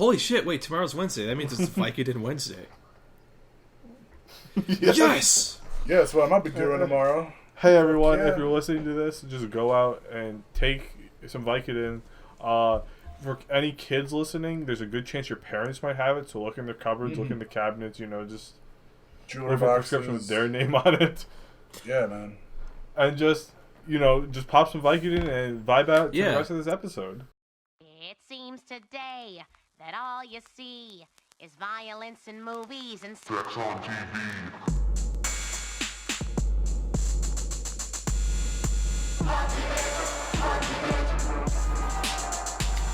Holy shit, wait, tomorrow's Wednesday. That means it's Vicodin Wednesday. Yes! Yeah, that's what I might be doing tomorrow. Hey everyone, if you're listening to this, just go out and take some Vicodin. For any kids listening, there's a good chance your parents might have it, so look in their cupboards, look in the cabinets, just jewelry look for a boxes prescription with their name on it. Yeah, man. And just pop some Vicodin and vibe out to the rest of this episode. It seems today that all you see is violence in movies and sex on TV.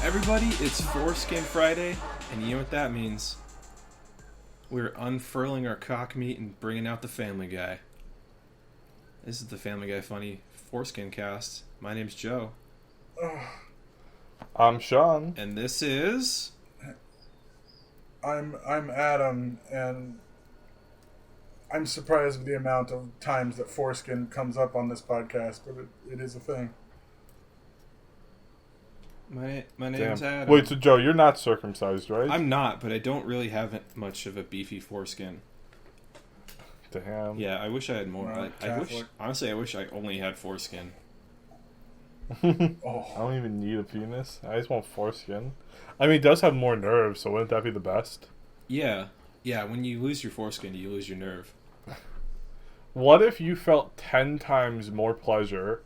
Everybody, it's Foreskin Friday, and you know what that means. We're unfurling our cock meat and bringing out the Family Guy. This is the Family Guy Funny Foreskin Cast. My name's Joe. I'm Sean. And this is... I'm Adam, and I'm surprised with the amount of times that foreskin comes up on this podcast, but it is a thing. My name's Adam. Wait, so Joe, you're not circumcised, right? I'm not, but I don't really have much of a beefy foreskin. Damn. Yeah, I wish I had more. I wish I only had foreskin. I don't even need a penis. I just want foreskin. I mean, it does have more nerves, so wouldn't that be the best? Yeah. Yeah, when you lose your foreskin, you lose your nerve. What if you felt 10 times more pleasure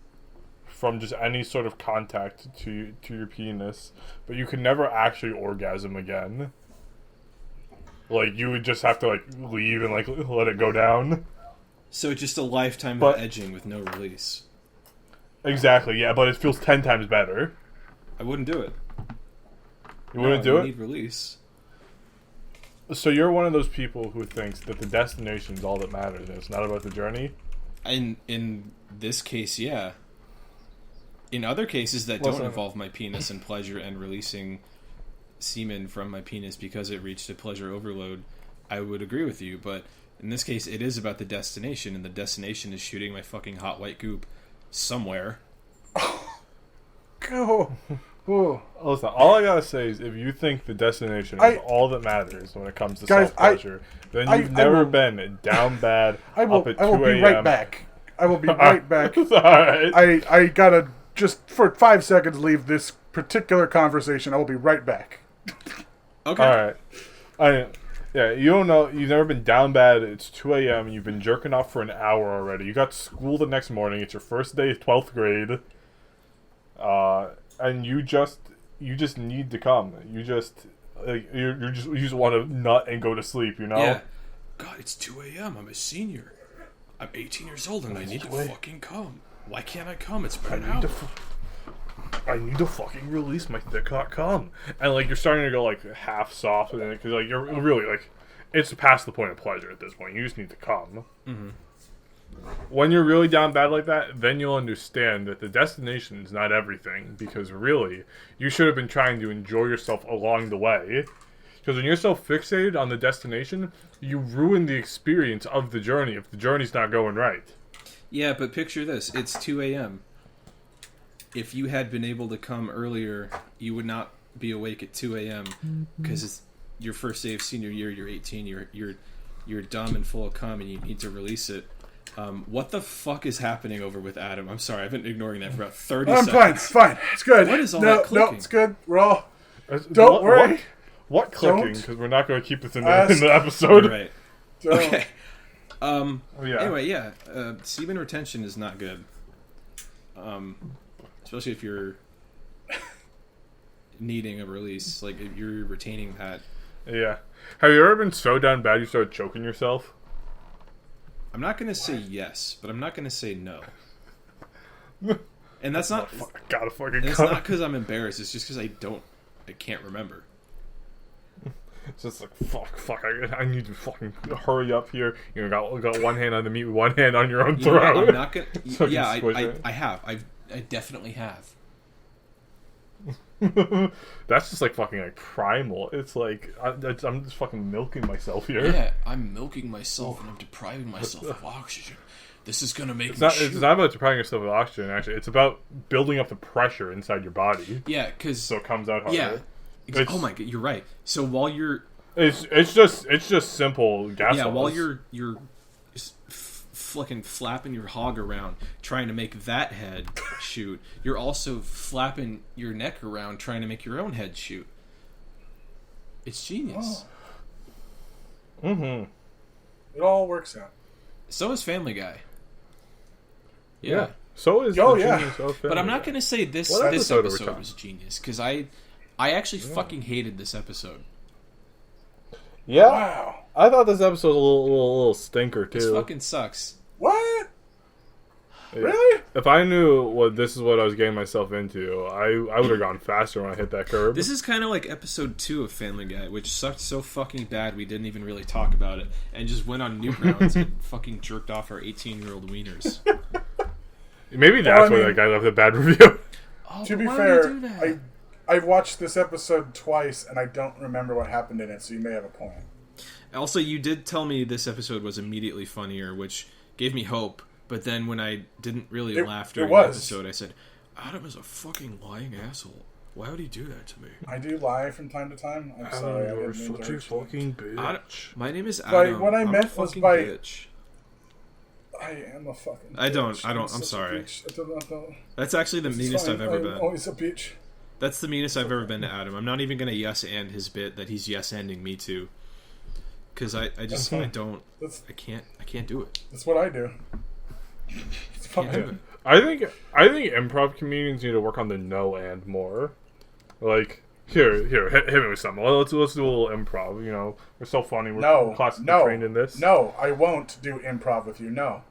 from just any sort of contact to your penis, but you could never actually orgasm again? Like, you would just have to, leave and, let it go down? So just a lifetime of edging with no release. Exactly, yeah, but it feels 10 times better. I wouldn't do it. You wouldn't do it? You need release. So you're one of those people who thinks that the destination is all that matters, and it's not about the journey? In this case, yeah. In other cases that don't involve my penis and pleasure and releasing semen from my penis because it reached a pleasure overload, I would agree with you. But in this case, it is about the destination, and the destination is shooting my fucking hot white goop somewhere. Go. Listen, all I gotta say is if you think the destination is all that matters when it comes to self-pleasure, then you've never been down bad up at 2 a.m. I will be right back. I will be right back. Alright. I gotta just for 5 seconds leave this particular conversation. I will be right back. Okay. Alright. You don't know, you've never been down bad, it's 2 a.m., you've been jerking off for an hour already, you got school the next morning, it's your first day of 12th grade, and you just need to come. You just want to nut and go to sleep, Yeah. God, it's 2 a.m., I'm a senior. I'm 18 years old and I need to fucking come. Why can't I come? It's been an hour. I need to fucking release my thick hot cum. And you're starting to go half soft with it because you're really it's past the point of pleasure at this point. You just need to come. Mm-hmm. When you're really down bad like that, then you'll understand that the destination is not everything, because really you should have been trying to enjoy yourself along the way. Because when you're so fixated on the destination, you ruin the experience of the journey if the journey's not going right. Yeah, but picture this. It's 2 a.m. If you had been able to come earlier, you would not be awake at 2 a.m. because it's your first day of senior year, you're 18, you're dumb and full of cum and you need to release it. What the fuck is happening over with Adam? I'm sorry, I've been ignoring that for about 30 seconds. I'm fine, it's fine. It's good. What is all that clicking? No, it's good. We're all... Don't worry. What clicking? Because we're not going to keep this in the episode. Right. Okay. Anyway, yeah. Semen retention is not good. Especially if you're needing a release. If you're retaining that. Yeah. Have you ever been so down bad you started choking yourself? I'm not going to say yes, but I'm not going to say no. And that's not... Gotta fucking it's not because I'm embarrassed. It's just because I can't remember. It's just fuck, I need to fucking hurry up here. You got one hand on the meat, one hand on your own throat. I'm not gonna... Yeah, I have. I definitely have. That's just fucking primal. It's I'm just fucking milking myself here. Yeah, I'm milking myself and I'm depriving myself of oxygen. This is gonna make It's not about depriving yourself of oxygen, actually. It's about building up the pressure inside your body. Yeah, because... So it comes out harder. Yeah, Oh my god, you're right. So while you're it's just simple gas. yeah, while balls. you're fucking flapping your hog around trying to make that head shoot, you're also flapping your neck around trying to make your own head shoot. It's genius. Oh. Mm-hmm. It all works out. So is Family Guy. Yeah. So is Oh, the yeah. genius of But I'm not Family going to say this What this episode are we episode talking? was genius, because I actually fucking hated this episode. Guy. Yeah. Wow. I thought this episode was a little stinker too. This fucking sucks. What? Yeah. Really? If I knew this is what I was getting myself into, I would have gone faster when I hit that curb. This is kind of like episode 2 of Family Guy, which sucked so fucking bad we didn't even really talk about it, and just went on Newgrounds and fucking jerked off our 18-year-old wieners. Maybe that's why that guy left a bad review. Oh, To but be why fair, would you do that? I've watched this episode twice, and I don't remember what happened in it, so you may have a point. Also, you did tell me this episode was immediately funnier, which gave me hope. But then when I didn't really laugh during the episode, I said, Adam is a fucking lying asshole. Why would he do that to me? I do lie from time to time. I'm sorry. I You're didn't mean to such a hurt you. fucking bitch. My name is By- Adam. what I I'm meant a was fucking by- bitch. I am a fucking I don't- bitch. I'm such a sorry. bitch. I don't. That's actually the It's meanest fine. I've ever I'm been. always a bitch. That's the meanest I've ever been to Adam. I'm not even going to yes-and his bit that he's yes-anding me to. Because I just, I don't, I can't do it. That's what I do. It's Can't do fine. it. I think improv comedians need to work on the no and more. Like here, hit me with something. Let's do a little improv. You know, we're so funny. We're classically trained in this. No, I won't do improv with you. No.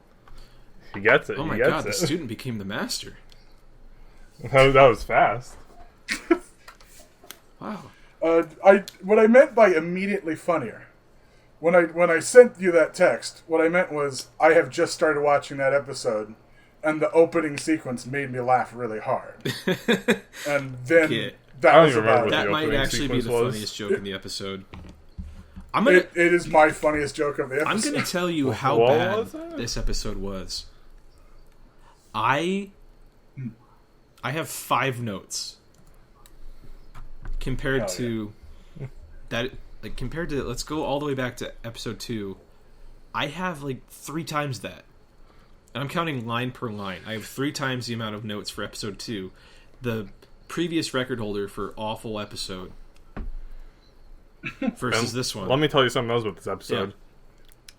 He gets it. Oh my he gets god, it. the student became the master. that was fast. Wow. What I meant by immediately funnier, when I sent you that text, what I meant was I have just started watching that episode, and the opening sequence made me laugh really hard, and then Yeah. that was even remember about what it. That the might opening actually be the sequence was. funniest joke in the episode. I'm gonna It is my funniest joke of the episode. I'm gonna tell you how What bad was it? this episode was. I have 5 notes compared Hell to that. Like compared to, let's go all the way back to episode 2. I have like 3 times that, and I'm counting line per line. I have 3 times the amount of notes for episode 2. The previous record holder for awful episode versus this one. Let me tell you something else about this episode.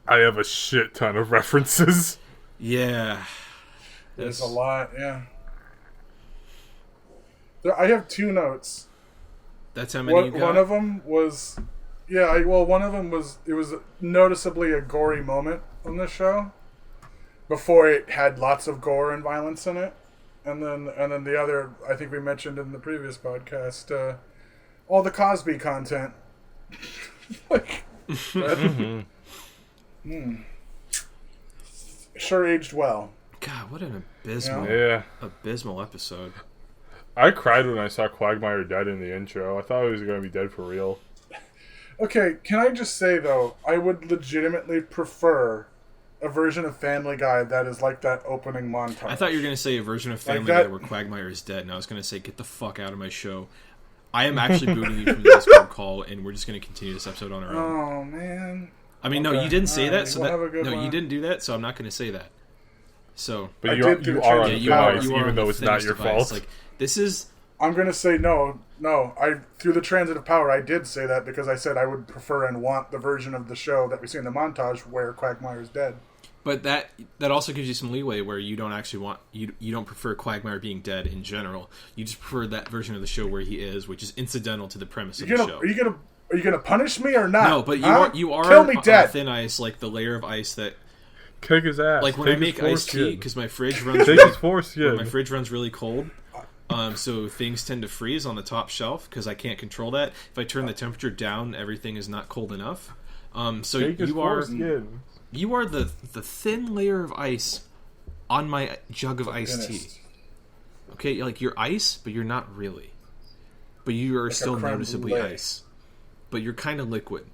I have a shit ton of references. Yeah. There's a lot, yeah. I have 2 notes. That's how many you got? One of them was, one of them was, it was noticeably a gory moment on this show, before it had lots of gore and violence in it, and then the other, I think we mentioned in the previous podcast, all the Cosby content. Like, sure aged well. God, what an abysmal, Yeah. abysmal episode. I cried when I saw Quagmire dead in the intro. I thought he was going to be dead for real. Okay, can I just say, though, I would legitimately prefer a version of Family Guy that is like that opening montage. I thought you were going to say a version of Family that- Guy where Quagmire is dead, and I was going to say, get the fuck out of my show. I am actually booting you from the Discord call, and we're just going to continue this episode on our own. Oh, man. I mean, no, okay. you didn't say All that, right, so we'll that have a good no, you one. didn't do that, so I'm not going to say that. So, But I you did do are the on change the of you are, device, you are even on though the it's not thinnest your device. fault. Like, this is... I'm going to say no. Through the transitive power, I did say that because I said I would prefer and want the version of the show that we see in the montage where Quagmire is dead. But that also gives you some leeway where you don't actually want... You don't prefer Quagmire being dead in general. You just prefer that version of the show where he is, which is incidental to the premise of the show. Are you gonna punish me or not? No, but you are Kill me on dead. thin ice, like the layer of ice that... Kick his ass. Like when Take I make his iced tea, foreskin. because my fridge runs Take his foreskin. my fridge runs really cold, so things tend to freeze on the top shelf because I can't control that. If I turn the temperature down, everything is not cold enough. So Take his you are foreskin. the thin layer of ice on my jug of iced tea. Thinnest. Okay, like you're ice, but you're not really. But you are still creme noticeably brulee. ice. But you're kind of liquid.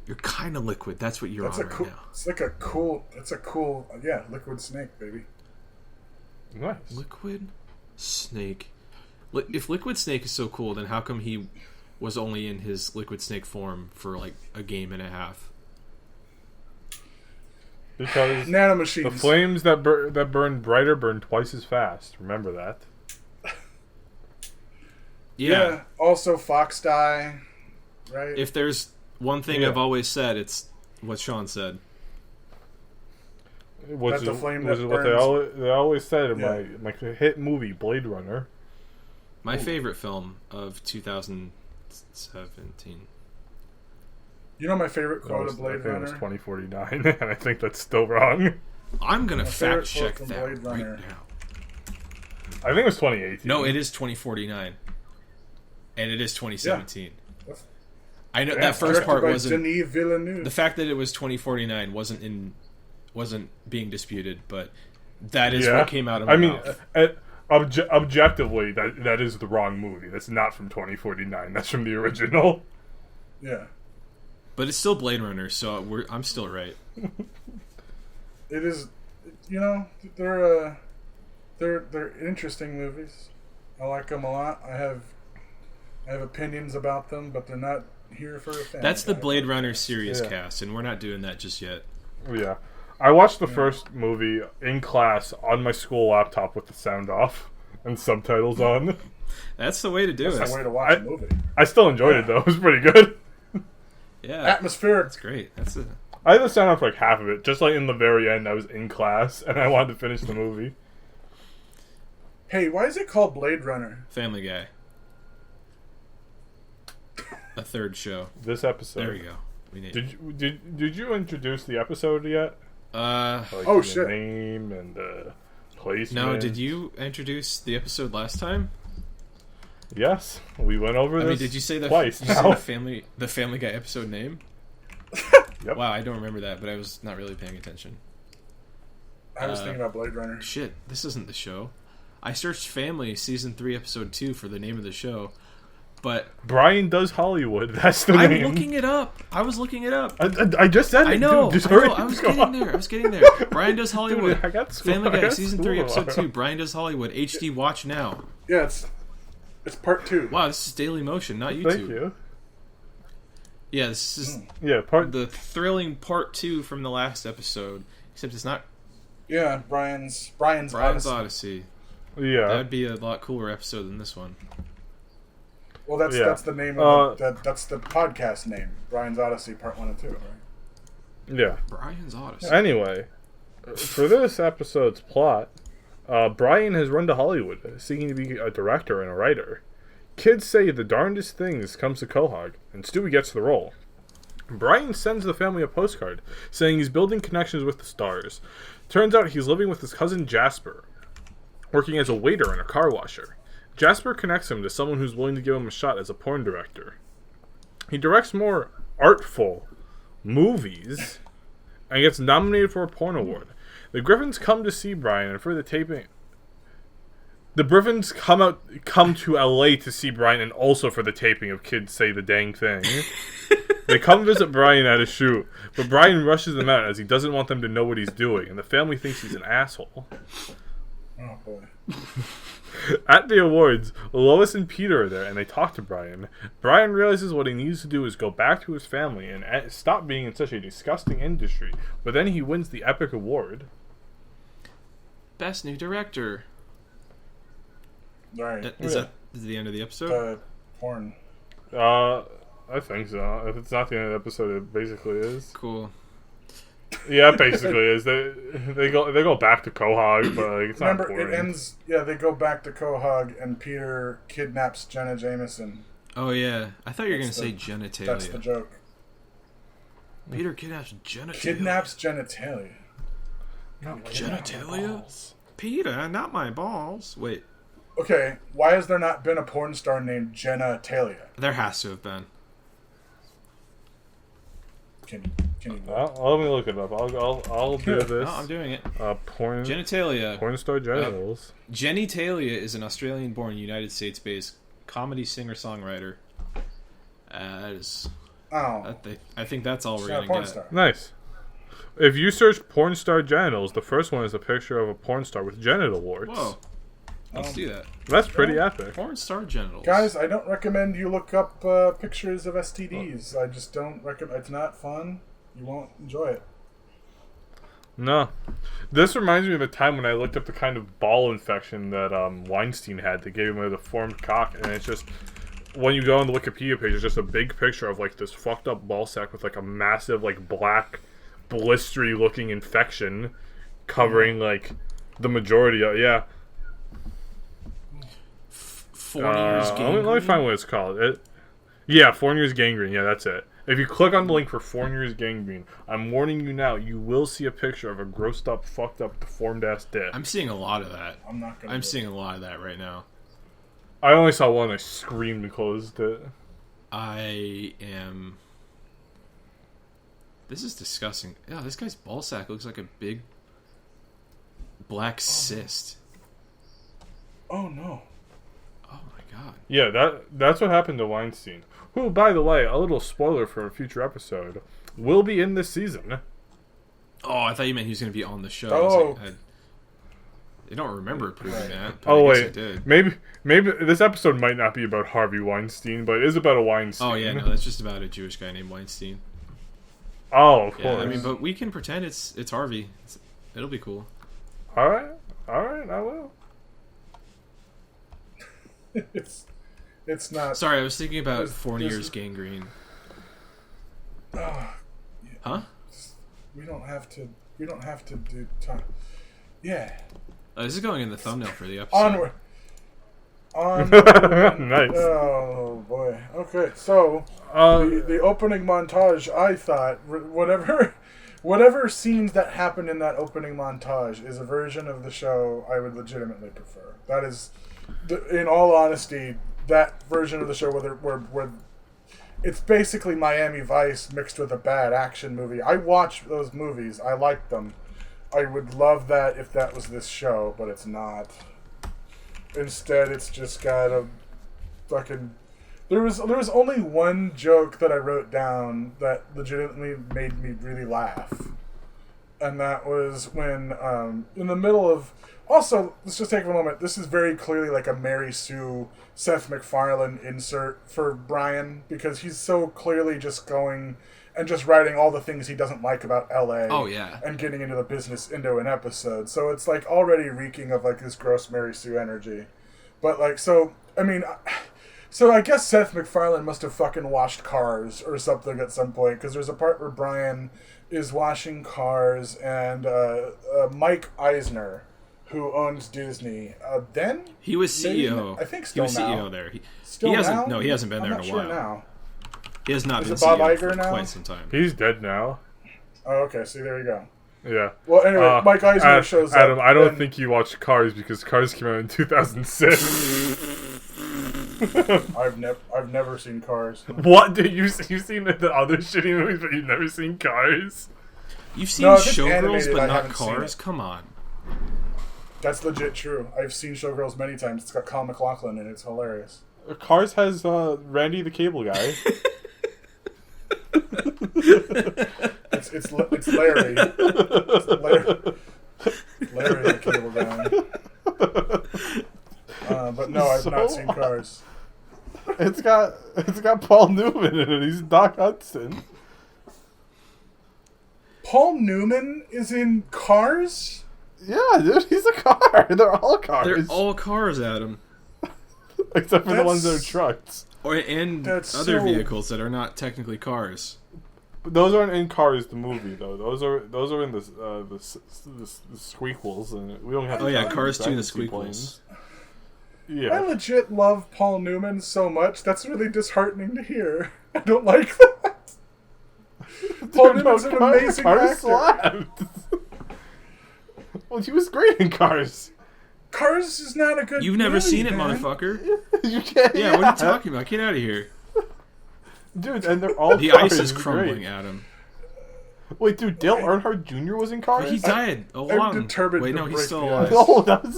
You're kind of liquid. That's what you're That's on a right cool. now. It's like a cool. It's a cool. Yeah, liquid snake, baby. Nice. Liquid snake. If Liquid Snake is so cool, then how come he was only in his Liquid Snake form for like a game and a half? Because nanomachines. The flames that burn brighter burn twice as fast. Remember that. Yeah. Also, Fox die. Right. If there's one thing I've always said, it's what Sean said. Which is what they always said in my hit movie Blade Runner. My favorite film of 2017. You know my favorite quote of Blade Runner? I think it was 2049, and I think that's still wrong. I'm going to fact check that right now. I think it was 2018. No, it is 2049. And it is 2017. Yeah. I know that first part wasn't... Denis Villeneuve. The fact that it was 2049 wasn't being disputed, but that is what came out of my mouth. Objectively, that is the wrong movie. That's not from 2049. That's from the original. Yeah. But it's still Blade Runner, so I'm still right. It is, they're interesting movies. I like them a lot. I have opinions about them, but they're not here for a fan. That's the Blade Runner series cast, and we're not doing that just yet. Yeah. I watched the first movie in class on my school laptop with the sound off and subtitles on. That's the way to do it. That's the way to watch a movie. I still enjoyed it, though. It was pretty good. Yeah. Atmospheric. That's great. I had the sound off for like half of it. Just like in the very end, I was in class, and I wanted to finish the movie. Hey, why is it called Blade Runner? Family Guy. A third show. This episode. There we go. Did you introduce the episode yet? Shit. Name and placement. No, did you introduce the episode last time? Yes, we went over this. Did you say twice? The Family Guy episode name? Yep. Wow, I don't remember that, but I was not really paying attention. I was thinking about Blade Runner. Shit, this isn't the show. I searched Family Season 3 Episode 2 for the name of the show, but... Brian Does Hollywood, that's the name. I'm looking it up. I was looking it up. I just said it. I know. Dude, I was getting there. Brian Does Hollywood. Dude, Family Guy Season 3 Episode 2. Brian Does Hollywood. HD Watch Now. Yeah, it's part 2. Wow, this is Daily Motion, not YouTube. Thank you. Yeah, this is the thrilling part 2 from the last episode. Except it's not... Yeah, Brian's Odyssey. Yeah. That would be a lot cooler episode than this one. Well, that's the name of that's the podcast name. Brian's Odyssey Part 1 and 2, right? Yeah. Brian's Odyssey. Anyway, for this episode's plot, Brian has run to Hollywood, seeking to be a director and a writer. Kids say the darndest things comes to Quahog, and Stewie gets the role. Brian sends the family a postcard, saying he's building connections with the stars. Turns out he's living with his cousin Jasper, working as a waiter and a car washer. Jasper connects him to someone who's willing to give him a shot as a porn director. He directs more artful movies and gets nominated for a porn award. The Griffins come to see Brian, and for the taping... The Griffins come to LA to see Brian, and also for the taping of Kids Say the Dang Thing. They come visit Brian at a shoot, but Brian rushes them out as he doesn't want them to know what he's doing, and the family thinks he's an asshole. Oh, boy. At the awards, Lois and Peter are there, and they talk to Brian. Brian realizes what he needs to do is go back to his family and stop being in such a disgusting industry, but then he wins the epic award. Best New Director. Right. Is that the end of the episode? Porn. I think so. If it's not the end of the episode, it basically is. Cool. Yeah, it basically is. They go back to Quahog, but like, it's not important. Remember, it ends... Yeah, they go back to Quahog, and Peter kidnaps Jenna Jameson. Oh, yeah. I thought you were going to say genitalia. That's the joke. Peter kidnaps genitalia. Kidnaps genitalia. Not genitalia? Peter, not my balls. Wait. Okay, why has there not been a porn star named Jenna Talia? There has to have been. Can you let me look it up. I'll do this. No, I'm doing it. Porn genitalia. Porn star genitals. Jenny Talia is an Australian-born, United States-based comedy singer-songwriter. That is. Oh. I think that's all we're gonna get. Star. Nice. If you search porn star genitals, the first one is a picture of a porn star with genital warts. Whoa. Let's do that. That's pretty epic. Porn star genitals. Guys, I don't recommend you look up pictures of STDs. I just don't recommend. It's not fun. You won't enjoy it. No. This reminds me of a time when I looked up the kind of ball infection that Weinstein had that gave him a deformed cock, and it's just, when you go on the Wikipedia page, it's just a big picture of, like, this fucked up ball sack with, like, a massive, like, black, blistery looking infection covering, like, the majority of, yeah. Fournier's gangrene? Let me find what it's called. Fournier's gangrene. Yeah, that's it. If you click on the link for Fournier's gangrene, I'm warning you now, you will see a picture of a grossed up, fucked up, deformed ass dick. I'm seeing a lot of that. I'm seeing a lot of that right now. I only saw one. I screamed and closed it. This is disgusting. Yeah, this guy's ballsack looks like a big black cyst. Oh no. Oh my god. Yeah, that's what happened to Weinstein. Who, by the way, a little spoiler for a future episode, will be in this season. Oh, I thought you meant he was going to be on the show. Oh. I don't remember proving that. But Oh, I guess wait. it did. Maybe this episode might not be about Harvey Weinstein, but it is about a Weinstein. Oh, yeah, no, that's just about a Jewish guy named Weinstein. Oh, of Yeah, course. I mean, but we can pretend it's Harvey. It'll be cool. Alright, I will. It's not. Sorry, I was thinking about There's- Fournier's gangrene. Huh? We don't have to do time. Yeah. This is going in the thumbnail for the episode. Onward. Nice. Oh boy. Okay, so the opening montage. I thought whatever scenes that happened in that opening montage is a version of the show I would legitimately prefer. That is, in all honesty, that version of the show where it's basically Miami Vice mixed with a bad action movie. I watch those movies. I like them. I would love that if that was this show, but it's not. Instead, it's just got a fucking... There was only one joke that I wrote down that legitimately made me really laugh. And that was when, in the middle of... Also, let's just take a moment. This is very clearly like a Mary Sue, Seth MacFarlane insert for Brian, because he's so clearly just going and just writing all the things he doesn't like about LA. Oh, yeah. And getting into the business into an episode. So it's like already reeking of like this gross Mary Sue energy. But like, so, I mean... So I guess Seth MacFarlane must have fucking washed cars or something at some point, because there's a part where Brian is washing cars, and Mike Eisner, who owns Disney, then He was CEO. maybe, I think still he was now. CEO there. Still he hasn't. now? No, he hasn't been I'm there not in a sure while. now. He has not Is been it Bob CEO Iger for now? quite some time. He's dead now. Oh, okay. See, there you go. Yeah. Well, anyway, Mike Eisner shows up. Adam, I don't and- think you watched Cars because Cars came out in 2006. I've never seen Cars. What? Dude, you've seen the other shitty movies, but you've never seen Cars? You've seen No, if it's Showgirls, animated, but I not haven't seen Cars? it. Come on. That's legit true. I've seen Showgirls many times. It's got Kyle MacLachlan in it. It's hilarious. Cars has Randy the Cable Guy. It's Larry. It's Larry the Cable Guy. But no, I've not seen Cars. It's got Paul Newman in it. He's Doc Hudson. Paul Newman is in Cars? Yeah, dude, he's a car. They're all cars. They're all cars, Adam. Except for the ones that are That's- trucks. And That's other so- vehicles that are not technically cars. But those aren't in Cars the movie though. Those are in the squeakles, and we don't have. Oh yeah, time Cars to 2 and the see Squeakles. planes. I Yeah. legit love Paul Newman so much. That's really disheartening to hear. I don't like that. Paul Dude, Newman's an amazing Cars actor. slapped. Well, he was great in Cars. Cars is not a good You've never movie, seen it, man. motherfucker. You can't. Yeah, what are you talking about? Get out of here. Dude? And they're all The Cars. ice is It's crumbling, great. Adam. Wait, dude, Dale Earnhardt Jr. was in Cars. He died a long... determined Wait, to no, he's break still the alive. ice. No, that was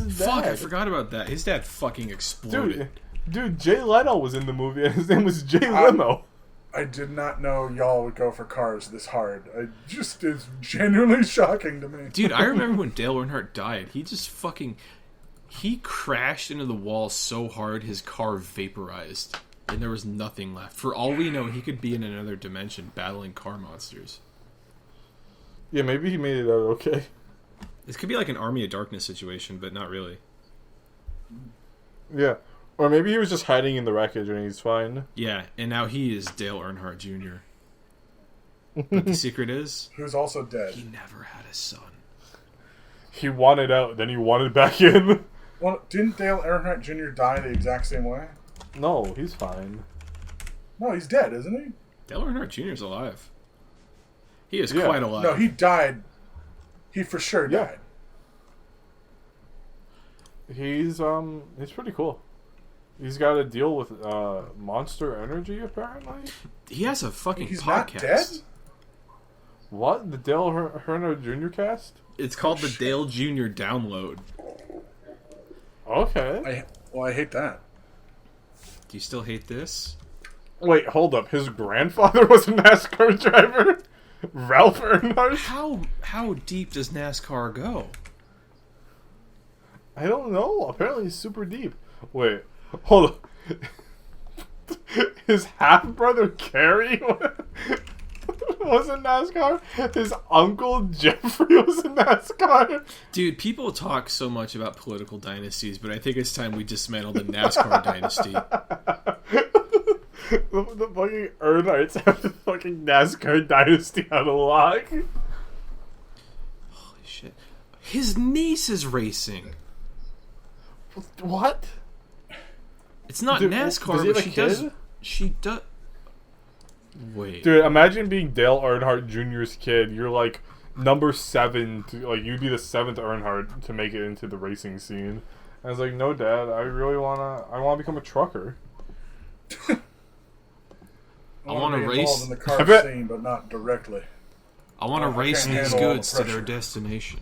his Fuck, dad. I forgot about that. His dad fucking exploded. Dude, Jay Leno was in the movie, and his name was Jay Leno. I did not know y'all would go for Cars this hard. It's genuinely shocking to me. Dude, I remember when Dale Earnhardt died. He just fucking He crashed into the wall so hard his car vaporized, and there was nothing left. For all we know, he could be in another dimension battling car monsters. Yeah, maybe he made it out okay. This could be like an Army of Darkness situation, but not really. Yeah. Or maybe he was just hiding in the wreckage and he's fine. Yeah, and now he is Dale Earnhardt Jr. But the secret is... Who's also dead. He never had a son. He wanted out, then he wanted back in. Well, didn't Dale Earnhardt Jr. die the exact same way? No, he's fine. No, he's dead, isn't he? Dale Earnhardt Jr. is alive. He is quite alive. No, he died. He for sure died. He's pretty cool. He's got to deal with Monster Energy, apparently. He has a fucking He's podcast. not dead? What? The Dale Earnhardt Jr. cast? It's called the Dale Jr. Download. Okay. I hate that. Do you still hate this? Wait, hold up. His grandfather was a NASCAR driver? Ralph Earnhardt? How deep does NASCAR go? I don't know. Apparently he's super deep. Wait, hold up. His half-brother Kerry was in NASCAR? His uncle Jeffrey was in NASCAR? Dude, people talk so much about political dynasties, but I think it's time we dismantle the NASCAR dynasty. The fucking Earnhardts have the fucking NASCAR dynasty on a lock. Holy shit. His niece is racing. What? It's not Dude, NASCAR, does he but have a kid? She does. Wait. Dude, imagine being Dale Earnhardt Jr.'s kid. You're like number 7. You'd be the 7th Earnhardt to make it into the racing scene. I was like, no, Dad, I wanna become a trucker. I want to race in the car scene, but not directly. I want to race these goods to their destination.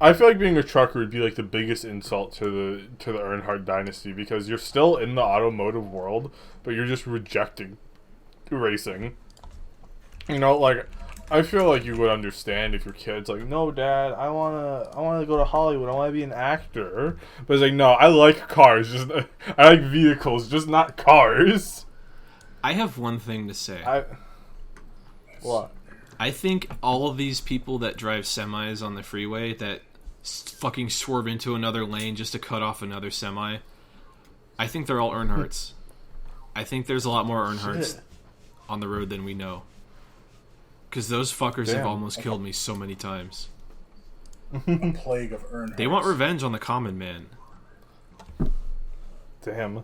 I feel like being a trucker would be like the biggest insult to the Earnhardt dynasty, because you're still in the automotive world, but you're just rejecting racing. You know, like, I feel like you would understand if your kid's like, no, Dad, I wanna go to Hollywood, I wanna be an actor. But it's like, no, I like cars, I like vehicles, just not cars. I have one thing to say. What? I think all of these people that drive semis on the freeway that fucking swerve into another lane just to cut off another semi, I think they're all Earnhardts. I think there's a lot more Earnhardts on the road than we know. Because those fuckers have almost killed me so many times. A plague of Earnhardts. They want revenge on the common man. Damn.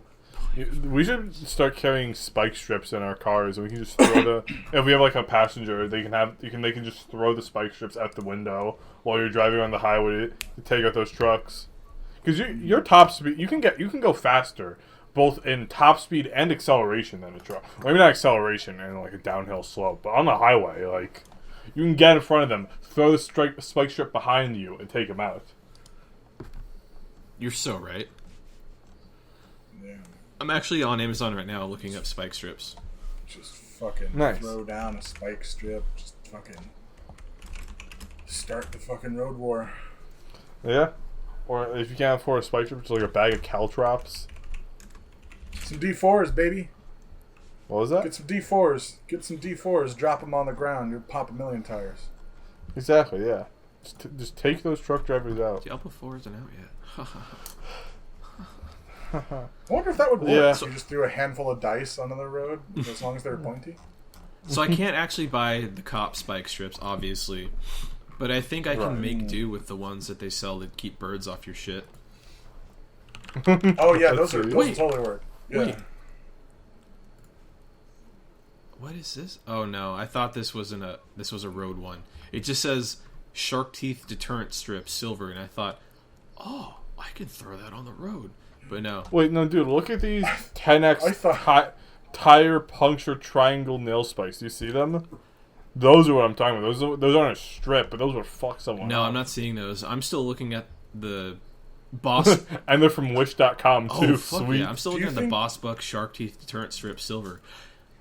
We should start carrying spike strips in our cars, and we can just throw if we have like a passenger, they can just throw the spike strips at the window while you're driving on the highway to take out those trucks. Because your top speed, you can go faster, both in top speed and acceleration than a truck. Well, maybe not acceleration and like a downhill slope, but on the highway, like, you can get in front of them, throw the spike strip behind you, and take them out. You're so right. Yeah. I'm actually on Amazon right now looking up spike strips. Just fucking throw down a spike strip. Just fucking start the fucking road war. Yeah. Or if you can't afford a spike strip, just like a bag of caltrops. Some D4s, baby. What was that? Get some D4s. Get some D4s. Drop them on the ground. You'll pop a million tires. Exactly, yeah. Just take those truck drivers out. The Alpha 4 isn't out yet. I wonder if that would work. Yeah. So you just threw a handful of dice onto the road, as long as they're pointy. So I can't actually buy the cop spike strips, obviously. But I think I can make do with the ones that they sell to keep birds off your shit. Oh yeah, those totally work. Yeah. Wait. What is this? Oh no, I thought this was a road one. It just says shark teeth deterrent strip silver, and I thought, oh, I can throw that on the road. But no. Wait, no, dude, look at these 10x tire puncture triangle nail spikes. Do you see them? Those are what I'm talking about. Those aren't a strip, but those would fuck someone No, up. I'm not seeing those. I'm still looking at the Boss... and they're from Wish.com, too. Oh, fuck Sweet. yeah. I'm still looking at the Boss Buck Shark Teeth Deterrent Strip Silver.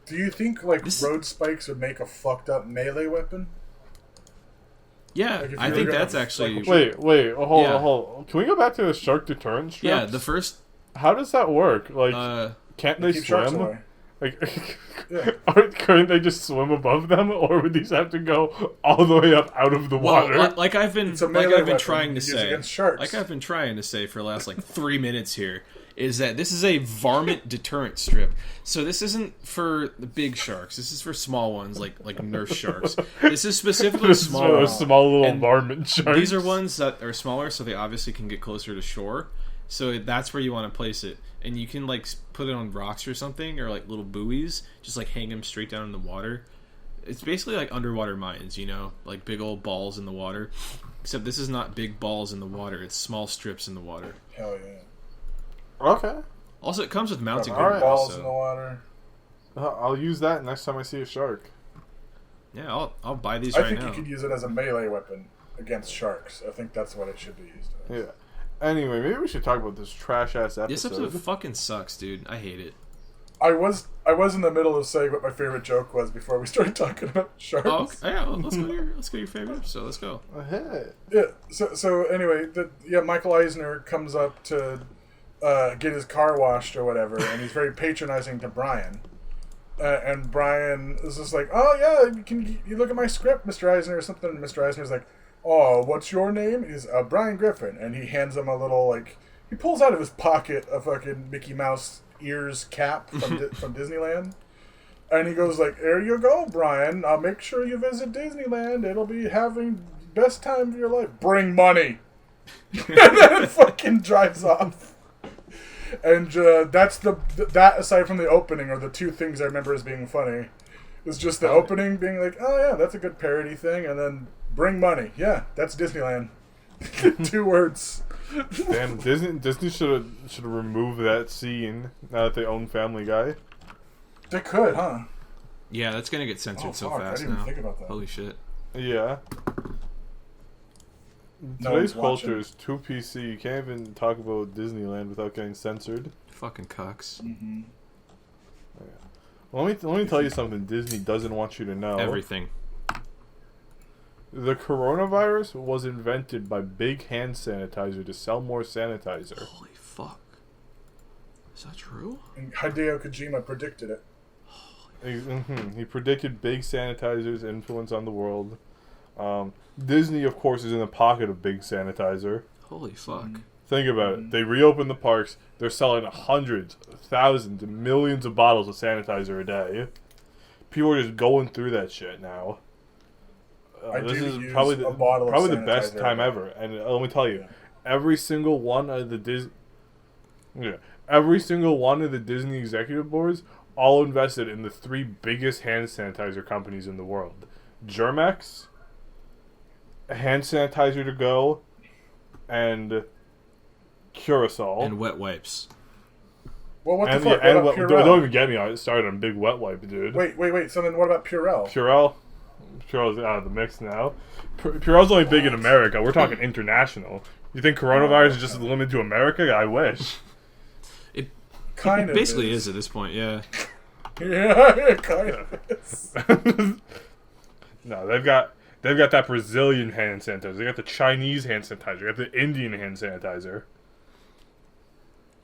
Do you think, like, road spikes would make a fucked up melee weapon? Yeah, Like, if I you're think gonna, that's actually... like, Hold. Can we go back to the shark deterrent strips? Yeah, the first... How does that work? Like, can't they keep sharks swim? away. Like, Yeah. couldn't they just swim above them, or would these have to go all the way up out of the water? Well, like I've been It's a melee weapon trying to used say, against sharks. like I've been trying to say for the last like 3 minutes here, is that this is a varmint deterrent strip. So this isn't for the big sharks. This is for small ones, like nurse sharks. This is specifically small. Small little And varmint sharks. These are ones that are smaller, so they obviously can get closer to shore. So that's where you want to place it, and you can like put it on rocks or something, or like little buoys, just like hang them straight down in the water. It's basically like underwater mines, you know, like big old balls in the water. Except this is not big balls in the water; it's small strips in the water. Hell yeah. Okay. Also, it comes with mounting Big Alright. girders, balls in the so water. I'll use that next time I see a shark. yeah, I'll buy these I right think now. you could use it as a melee weapon against sharks. I think that's what it should be used as. Yeah. Anyway, maybe we should talk about this trash ass episode. This episode fucking sucks, dude. I hate it. I was in the middle of saying what my favorite joke was before we started talking about sharks. Oh, okay. Yeah, well, let's go to your favorite episode. Let's go. Hey. Yeah. So anyway, Michael Eisner comes up to get his car washed or whatever, and he's very patronizing to Brian. And Brian is just like, "Oh yeah, can you look at my script, Mr. Eisner, or something?" And Mr. Eisner's like, "Oh, what's your name?" He's Brian Griffin, and he hands him a little like he pulls out of his pocket a fucking Mickey Mouse ears cap from Disneyland. And he goes like, "There you go, Brian. I'll make sure you visit Disneyland. It'll be having best time of your life. Bring money." And then it fucking drives off. And that's that aside from the opening are the two things I remember as being funny. It's just the opening being like, "Oh yeah, that's a good parody thing," and then bring money. Yeah, that's Disneyland. 2 words. Damn, Disney should have removed that scene now that they own Family Guy. They could, huh? Yeah, that's gonna get censored so fuck, fast I didn't now. even think about that. Holy shit. Yeah. No Today's one's culture watching. is too PC. You can't even talk about Disneyland without getting censored. Fucking cucks. Mm-hmm. Let me tell you something Disney doesn't want you to know. Everything. The coronavirus was invented by Big Hand Sanitizer to sell more sanitizer. Holy fuck. Is that true? And Hideo Kojima predicted it. He predicted Big Sanitizer's influence on the world. Disney, of course, is in the pocket of Big Sanitizer. Holy fuck. Think about it. They reopen the parks. They're selling hundreds, thousands, and millions of bottles of sanitizer a day. People are just going through that shit now. This do is use probably a bottle of the best sanitizer time a day. ever. And let me tell you, Yeah. every single one of the Disney executive boards all invested in the 3 biggest hand sanitizer companies in the world: Germex, Hand Sanitizer to Go, and Curacao. And wet wipes. Well, what the And, fuck? and What about don't Purell? even get me started on Big Wet Wipe, dude. Wait. So then what about Purell? Purell's out of the mix now. Purell's only big in America. We're talking international. You think coronavirus is just limited to America? I wish. It Kind of basically is at this point, yeah. Yeah, it kind of is. No, they've got that Brazilian hand sanitizer. They got the Chinese hand sanitizer. They got the Indian hand sanitizer.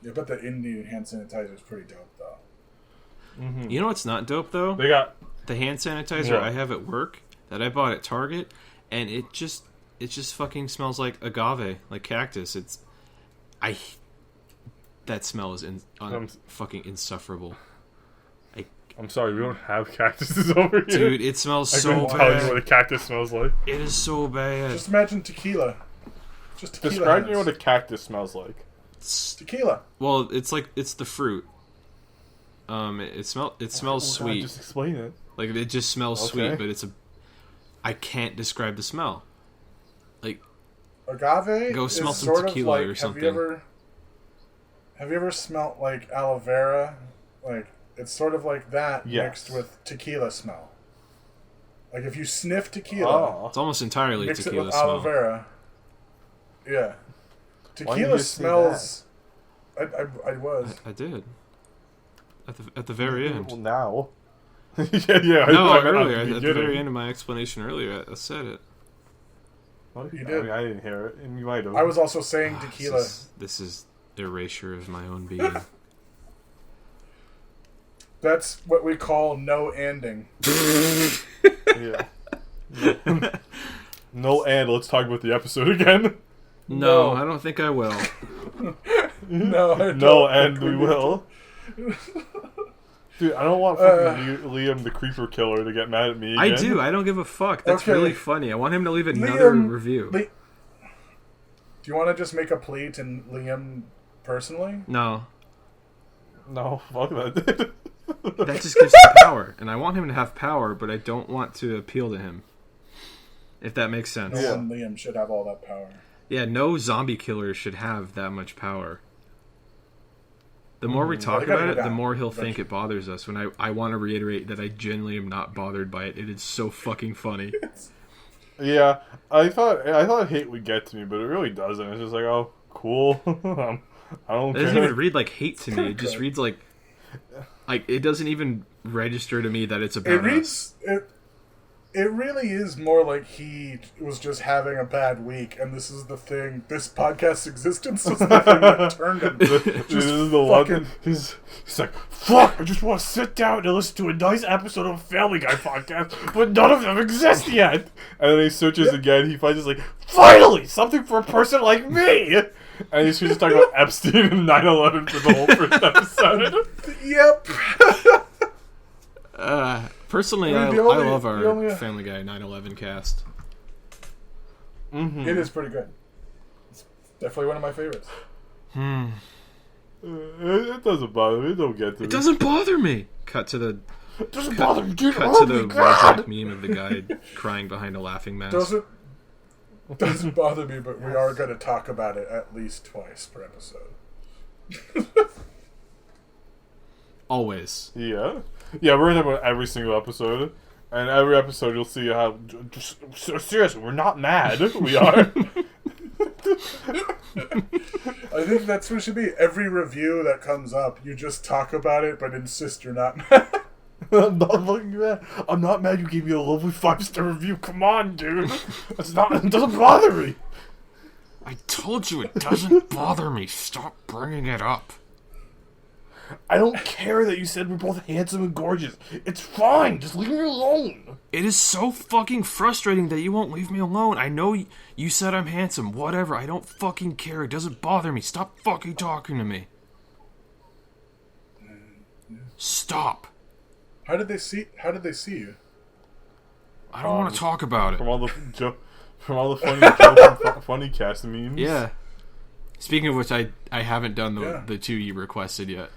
Yeah, but the Indian hand sanitizer is pretty dope, though. Mm-hmm. You know what's not dope, though? They got The hand sanitizer What? I have at work that I bought at Target, and it just fucking smells like agave, like cactus. That smell is fucking insufferable. I'm sorry, we don't have cactuses over here. Dude, it smells I so couldn't tell you bad. what a cactus smells like. It is so bad. Just imagine tequila. Just tequila. Describe me hands. what a cactus smells like. Tequila. Well, it's the fruit. It smells sweet. Just explain it. Like it just smells Okay. sweet, but I can't describe the smell. Like Agave. Go is smell some sort of tequila like, or something. Have you ever smelt like aloe vera? Like it's sort of like that Yes. mixed with tequila smell. Like if you sniff tequila, it's almost entirely mix it tequila with aloe smell. vera. Yeah, Why didn't you tequila just say smells. I was. I did. At the very Well, end. now. yeah. No, I- earlier. I'm At the very beginning. end of my explanation earlier, I said it. You I did. mean, I didn't hear it, and you might have. I was also saying tequila. This is erasure of my own being. That's what we call no ending. Yeah. No, and let's talk about the episode again. No, I don't think I will. No, I don't No, and we agree. will. Dude, I don't want fucking Liam the Creeper Killer to get mad at me again. I do. I don't give a fuck. That's Okay. really funny. I want him to leave another review. Do you want to just make a plea to Liam personally? No. No, fuck that. That just gives him power. And I want him to have power, but I don't want to appeal to him. If that makes sense. No one Liam should have all that power. Yeah, no zombie killer should have that much power. The more we talk they gotta about go it, the down more he'll eventually. think it bothers us. When I want to reiterate that I genuinely am not bothered by it. It is so fucking funny. Yeah, I thought hate would get to me, but it really doesn't. It's just like, oh, cool. I don't It doesn't care. even read like hate to me. It just reads like it doesn't even register to me that it's about It us. reads it really is more like he was just having a bad week, and this is the thing. This podcast's existence was the thing that turned him. This is the one. He's like, fuck! I just want to sit down and listen to a nice episode of a Family Guy podcast, but none of them exist yet. And then he searches again. He finds like, finally, something for a person like me. And he's just talking about Epstein and 9/11 for the whole first episode. Yep. Personally, I I mean, the only- love the our only- Family Guy 9/11 cast. It is pretty good. It's definitely one of my favorites. It doesn't bother me. It don't get to me. It doesn't bother me. Cut to the It doesn't bother me, dude. cut Oh to the my God. Wojak meme of the guy crying behind a laughing mask. Doesn't bother me, but we are going to talk about it at least twice per episode. Always. Yeah, we're gonna talk about every single episode, and every episode you'll see how. Just seriously, we're not mad. We are. I think that's what it should be. Every review that comes up, you just talk about it, but insist you're not mad. I'm not fucking mad. I'm not mad. You gave me a lovely 5-star review. Come on, dude. It doesn't bother me. I told you it doesn't bother me. Stop bringing it up. I don't care that you said we're both handsome and gorgeous. It's fine. Just leave me alone. It is so fucking frustrating that you won't leave me alone. I know you said I'm handsome. Whatever. I don't fucking care. It doesn't bother me. Stop fucking talking to me. Stop. How did they see you? I don't want to talk about it. From all the funny Joe from Funnycast memes. Yeah. Speaking of which, I haven't done Yeah. the two you requested yet.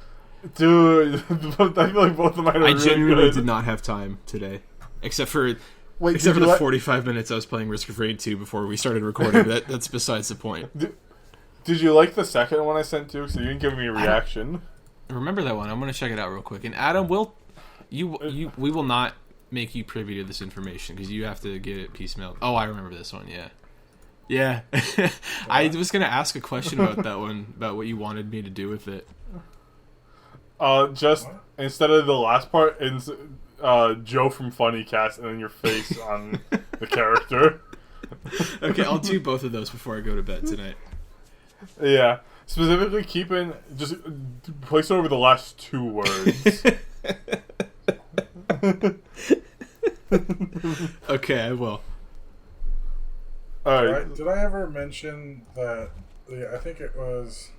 Dude, I feel like both of mine are I really genuinely good. did not have time today. Except for Wait, except did for you the 45 minutes I was playing Risk of Raid 2 before we started recording. That's besides the point. Did you like the second one I sent you? So you didn't give me a reaction. Remember that one. I'm going to check it out real quick. And Adam, we will not make you privy to this information because you have to get it piecemeal. Oh, I remember this one. Yeah. Yeah. I was going to ask a question about that one, about what you wanted me to do with it. Just instead of the last part, Joe from Funnycast and then your face on the character. Okay, I'll do both of those before I go to bed tonight. Yeah. Specifically just place over the last 2 words. Okay, I will. Alright. Did I ever mention that? I think it was.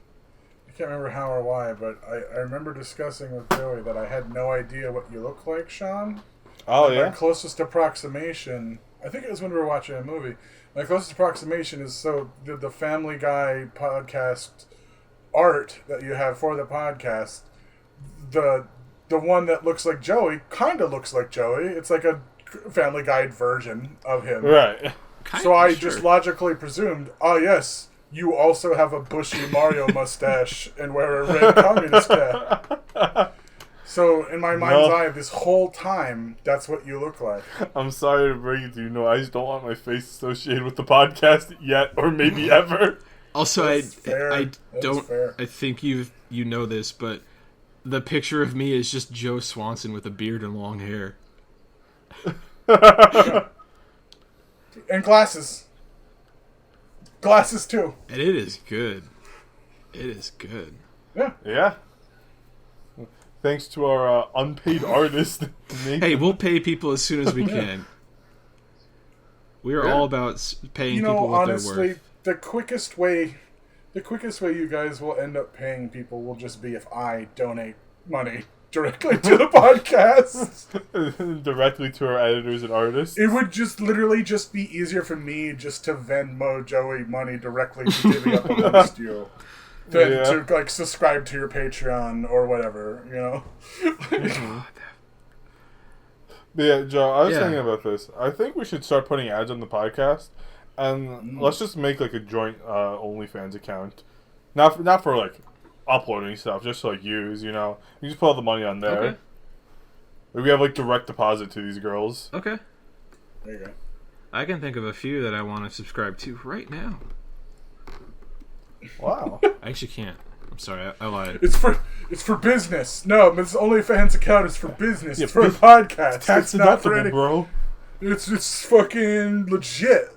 I can't remember how or why, but I remember discussing with Joey that I had no idea what you look like, Sean. Oh, My yeah? closest approximation, I think it was when we were watching a movie. My closest approximation is the Family Guy podcast art that you have for the podcast. The one that looks like Joey kind of looks like Joey. It's like a Family Guide version of him. Right. So I just logically presumed, yes, you also have a bushy Mario mustache and wear a red communist cap. So in my mind's eye, this whole time, that's what you look like. I'm sorry to bring it to you. No, I just don't want my face associated with the podcast yet, or maybe ever. Also, That's fair. I That's don't. fair. I think you know this, but the picture of me is just Joe Swanson with a beard and long hair. And glasses. Glasses too. And it is good. It is good. Yeah. Yeah. Thanks to our unpaid artist. Hey, we'll pay people as soon as we can. We are all about paying people what honestly, they're worth. the quickest way you guys will end up paying people will just be if I donate money directly to the podcast. Directly to our editors and artists. It would literally be easier for me just to Venmo Joey money directly to divvy up amongst you than to like subscribe to your Patreon or whatever, you know. But yeah, Joe, I was thinking about this. I think we should start putting ads on the podcast, and let's just make like a joint OnlyFans account. Not for like uploading stuff, just to like use, you know. You just put all the money on there. Okay. We have like direct deposit to these girls. Okay. There you go. I can think of a few that I want to subscribe to right now. Wow. I actually can't. I'm sorry, I lied. It's for business. No, this OnlyFans account is for business. It's for a podcast. Tax It's not for deductible, any. bro. It's fucking legit.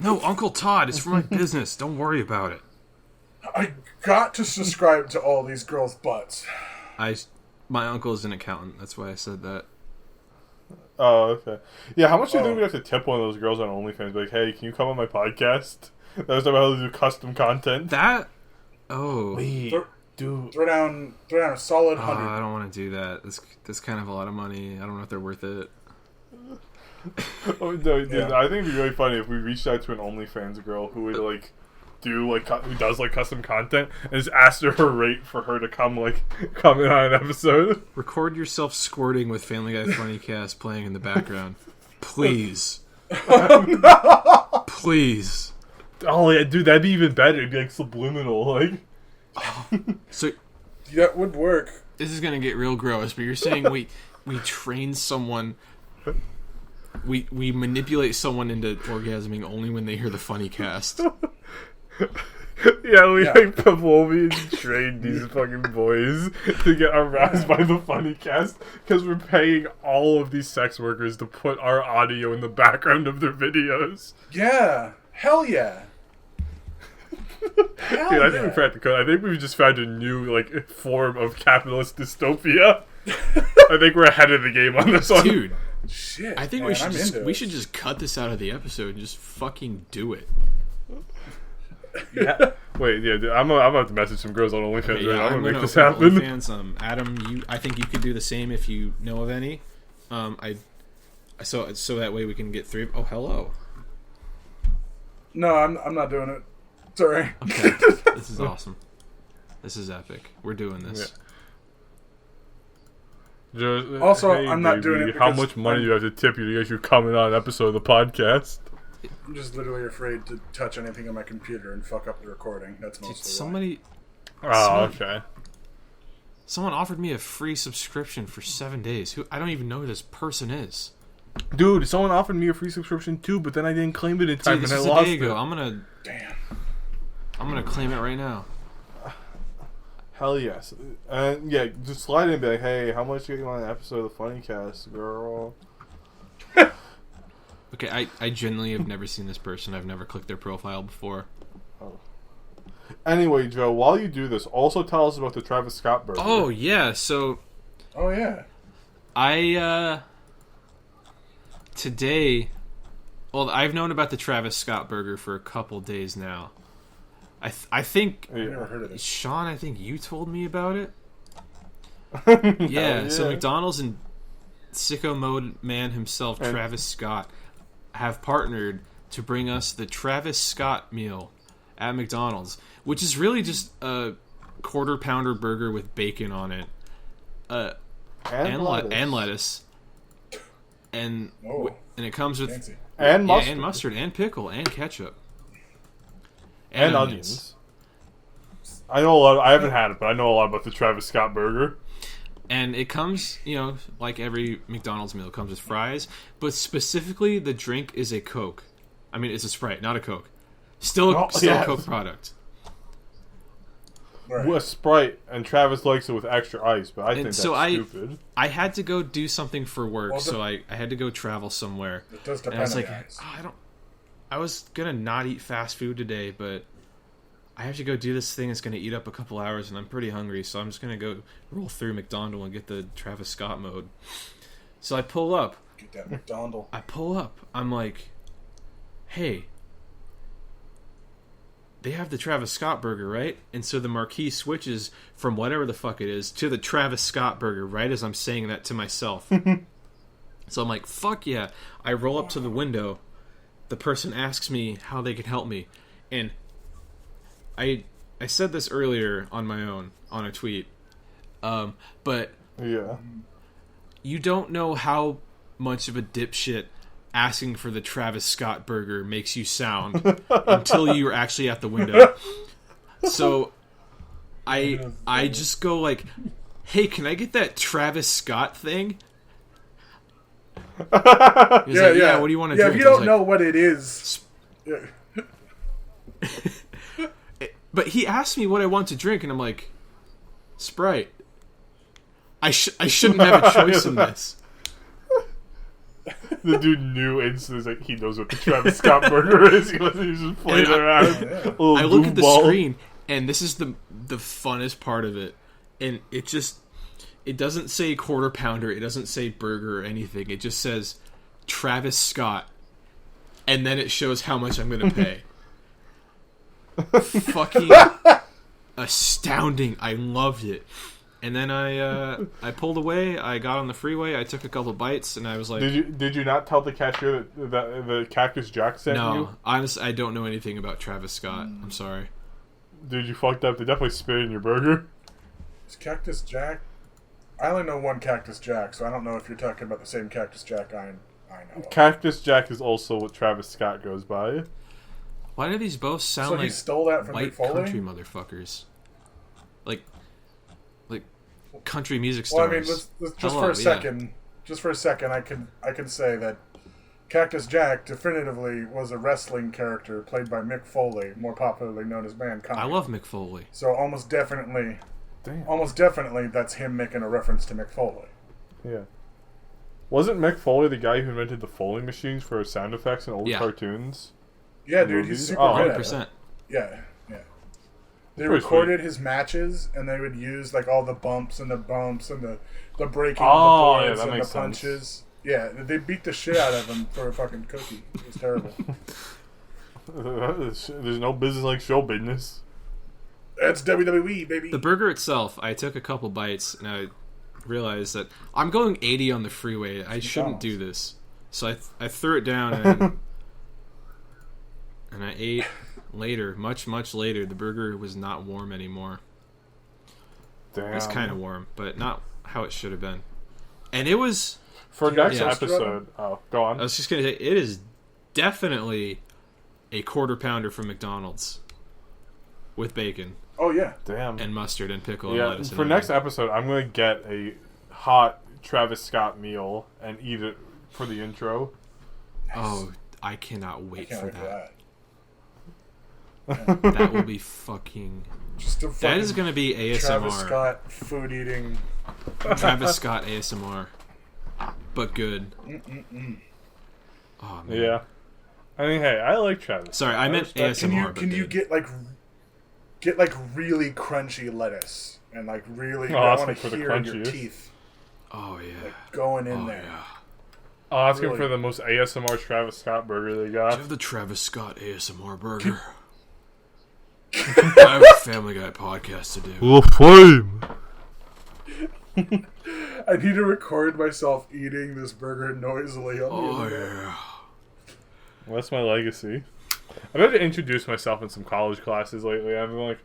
No, Uncle Todd, it's for my business. Don't worry about it. I got to subscribe to all these girls' butts. My uncle is an accountant. That's why I said that. Oh, okay. Yeah, how much do you think we have to tip one of those girls on OnlyFans? Be like, hey, can you come on my podcast? That was about how to do custom content. That? Oh. Wait, dude. Throw down a solid 100. I don't want to do that. That's kind of a lot of money. I don't know if they're worth it. Oh, no, dude, Yeah. I think it'd be really funny if we reached out to an OnlyFans girl who would like who does like custom content and just asked her rate for her to come in on an episode. Record yourself squirting with Family Guy Funnycast playing in the background. Please. Please. Oh yeah, dude, that'd be even better. It'd be like subliminal, like. So That would work. this is gonna get real gross, but you're saying we train someone, we manipulate someone into orgasming only when they hear the Funnycast. Yeah, we like Pavlovian trained these fucking boys to get aroused by the Funnycast because we're paying all of these sex workers to put our audio in the background of their videos. Yeah. Hell yeah. Hell Dude, I yeah. think we cracked the code. I think we've just found a new like form of capitalist dystopia. I think we're ahead of the game on this one. Dude, Shit. I think man, we should just cut this out of the episode and just fucking do it. Yeah. Wait, yeah, dude, I'm about to message some girls on OnlyFans. Okay, yeah, I'm gonna make this open happen. OnlyFans. Adam, I think you could do the same if you know of any. So that way we can get three. Oh, hello. No, I'm not doing it. Sorry. Okay, this is awesome. This is epic. We're doing this. Yeah. Also, hey, I'm not baby, doing it how because much money do you have to tip you to get you coming on an episode of the podcast? I'm just literally afraid to touch anything on my computer and fuck up the recording. That's mostly Somebody Oh, okay. Someone offered me a free subscription for 7 days. I don't even know who this person is. Dude, someone offered me a free subscription too, but then I didn't claim it in time Dude, this and I was a lost day it. ago. Damn. I'm gonna claim it right now. Hell yes. And yeah, just slide in and be like, hey, how much you get on an episode of the Funnycast, girl? Okay, I genuinely have never seen this person. I've never clicked their profile before. Oh. Anyway, Joe, while you do this, also tell us about the Travis Scott burger. Oh, yeah, so... Oh, yeah. Today... Well, I've known about the Travis Scott burger for a couple days now. I think... I've never heard of this. Sean, I think you told me about it. Yeah, So McDonald's and sicko mode man himself, Travis Scott, have partnered to bring us the Travis Scott meal at McDonald's, which is really just a quarter pounder burger with bacon on it, and lettuce, and it comes with Fancy. and mustard. and mustard and pickle and ketchup and onions. I know a lot. I haven't had it, but I know a lot about the Travis Scott burger. And it comes, like every McDonald's meal, it comes with fries. But specifically, the drink is a Coke. I mean, it's a Sprite, not a Coke. Still a Coke product. Right. With a Sprite, and Travis likes it with extra ice, but I think that's stupid. I had to go do something for work, Well, so I had to go travel somewhere. It does And depend I was on like, the ice. oh, I was gonna not eat fast food today, but I have to go do this thing that's gonna eat up a couple hours, and I'm pretty hungry, so I'm just gonna go roll through McDonald's and get the Travis Scott mode. So I pull up. Get that McDonald's. I pull up. I'm like, hey, they have the Travis Scott burger, right? And so the marquee switches from whatever the fuck it is to the Travis Scott burger right as I'm saying that to myself. So I'm like, fuck yeah. I roll up to the window. The person asks me how they can help me. And I said this earlier on my own, on a tweet. But Yeah. you don't know how much of a dipshit asking for the Travis Scott burger makes you sound until you're actually at the window. So I just go like, hey, can I get that Travis Scott thing? He's like, yeah, what do you want to drink? If you don't know what it is. But he asked me what I want to drink, and I'm like, Sprite. I shouldn't have a choice in this. The dude knew instantly, like, he knows what the Travis Scott burger is. He wasn't just playing around. I look at the screen, and this is the funnest part of it. And it doesn't say quarter pounder, it doesn't say burger or anything. It just says Travis Scott. And then it shows how much I'm going to pay. Fucking astounding. I loved it. And then I pulled away. I got on the freeway. I took a couple bites, and I was like, Did you not tell the cashier that the Cactus Jack sent you? No, honestly, I don't know anything about Travis Scott. I'm sorry. Dude, you fucked up. They definitely spit in your burger. Is Cactus Jack? I only know one Cactus Jack, so I don't know if you're talking about the same Cactus Jack I know of. Cactus Jack is also what Travis Scott goes by. Why do these both sound So like he stole that from white Mick Foley? country motherfuckers? Like country music Well, stars. I mean, let's just for a second, I can say that Cactus Jack definitively was a wrestling character played by Mick Foley, more popularly known as Mankind. I love Mick Foley. So almost definitely, that's him making a reference to Mick Foley. Yeah. Wasn't Mick Foley the guy who invented the Foley machines for sound effects in old cartoons? Yeah, dude, he's super good at it. Yeah. They recorded his matches, and they would use like all the bumps and the breaking of the boards and the punches. Sense. Yeah, they beat the shit out of him for a fucking cookie. It was terrible. There's no business like show business. That's WWE, baby. The burger itself, I took a couple bites, and I realized that I'm going 80 on the freeway. I shouldn't do this. So I threw it down, and I ate later, much later. The burger was not warm anymore. Damn. It was kind of warm, but not how it should have been. And it was... For next episode... Oh, go on. I was just going to say, it is definitely a quarter pounder from McDonald's. With bacon. Oh, yeah. Damn. And mustard and pickle and lettuce. For next episode, I'm going to get a hot Travis Scott meal and eat it for the intro. Oh, I cannot wait for that. Yeah. That will be fucking... that is going to be ASMR. Travis Scott food eating. Travis Scott ASMR. But good. Oh, man. Yeah. I mean, hey, I like Travis. Sorry, I meant ASMR. Can you get really crunchy lettuce and like really? I want to hear your teeth. Oh yeah, like going in there. Yeah. I'll ask him for the most ASMR Travis Scott burger they got. Do you have the Travis Scott ASMR burger? I have a Family Guy podcast to do. The flame. I need to record myself eating this burger noisily on the internet. Yeah. Well, that's my legacy. I've had to introduce myself in some college classes lately. I'm like,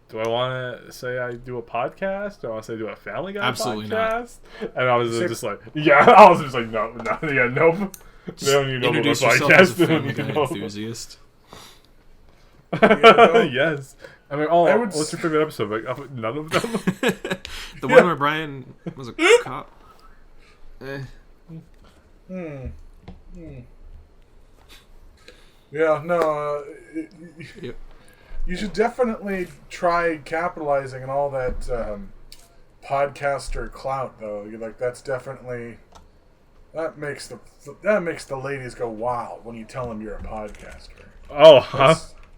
do I want to say I do a podcast? Do I want to say I do a Family Guy podcast? Not. And I was just like, nope. They don't even know about my podcast. As a Family Guy enthusiast. Yes. I mean, what's your favorite episode? Like, none of them? The one where Brian was a cop. Yeah, no. You should definitely try capitalizing on all that podcaster clout, though. That's definitely That makes the ladies go wild when you tell them you're a podcaster. Oh,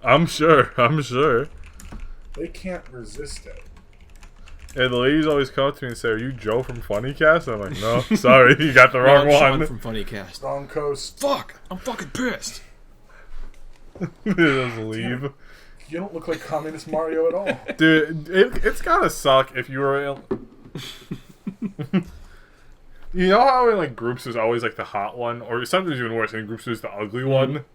I'm sure. They can't resist it. And the ladies always come up to me and say, "Are you Joe from Funnycast?" And I'm like, "No, sorry, you got the wrong Sean one." from Funnycast. Wrong coast. Fuck! I'm fucking pissed. Just leave. You don't look like Communist Mario at all. Dude, it's gotta suck if you were... You know how in like groups there's always like the hot one? Or sometimes even worse, in groups there's the ugly one?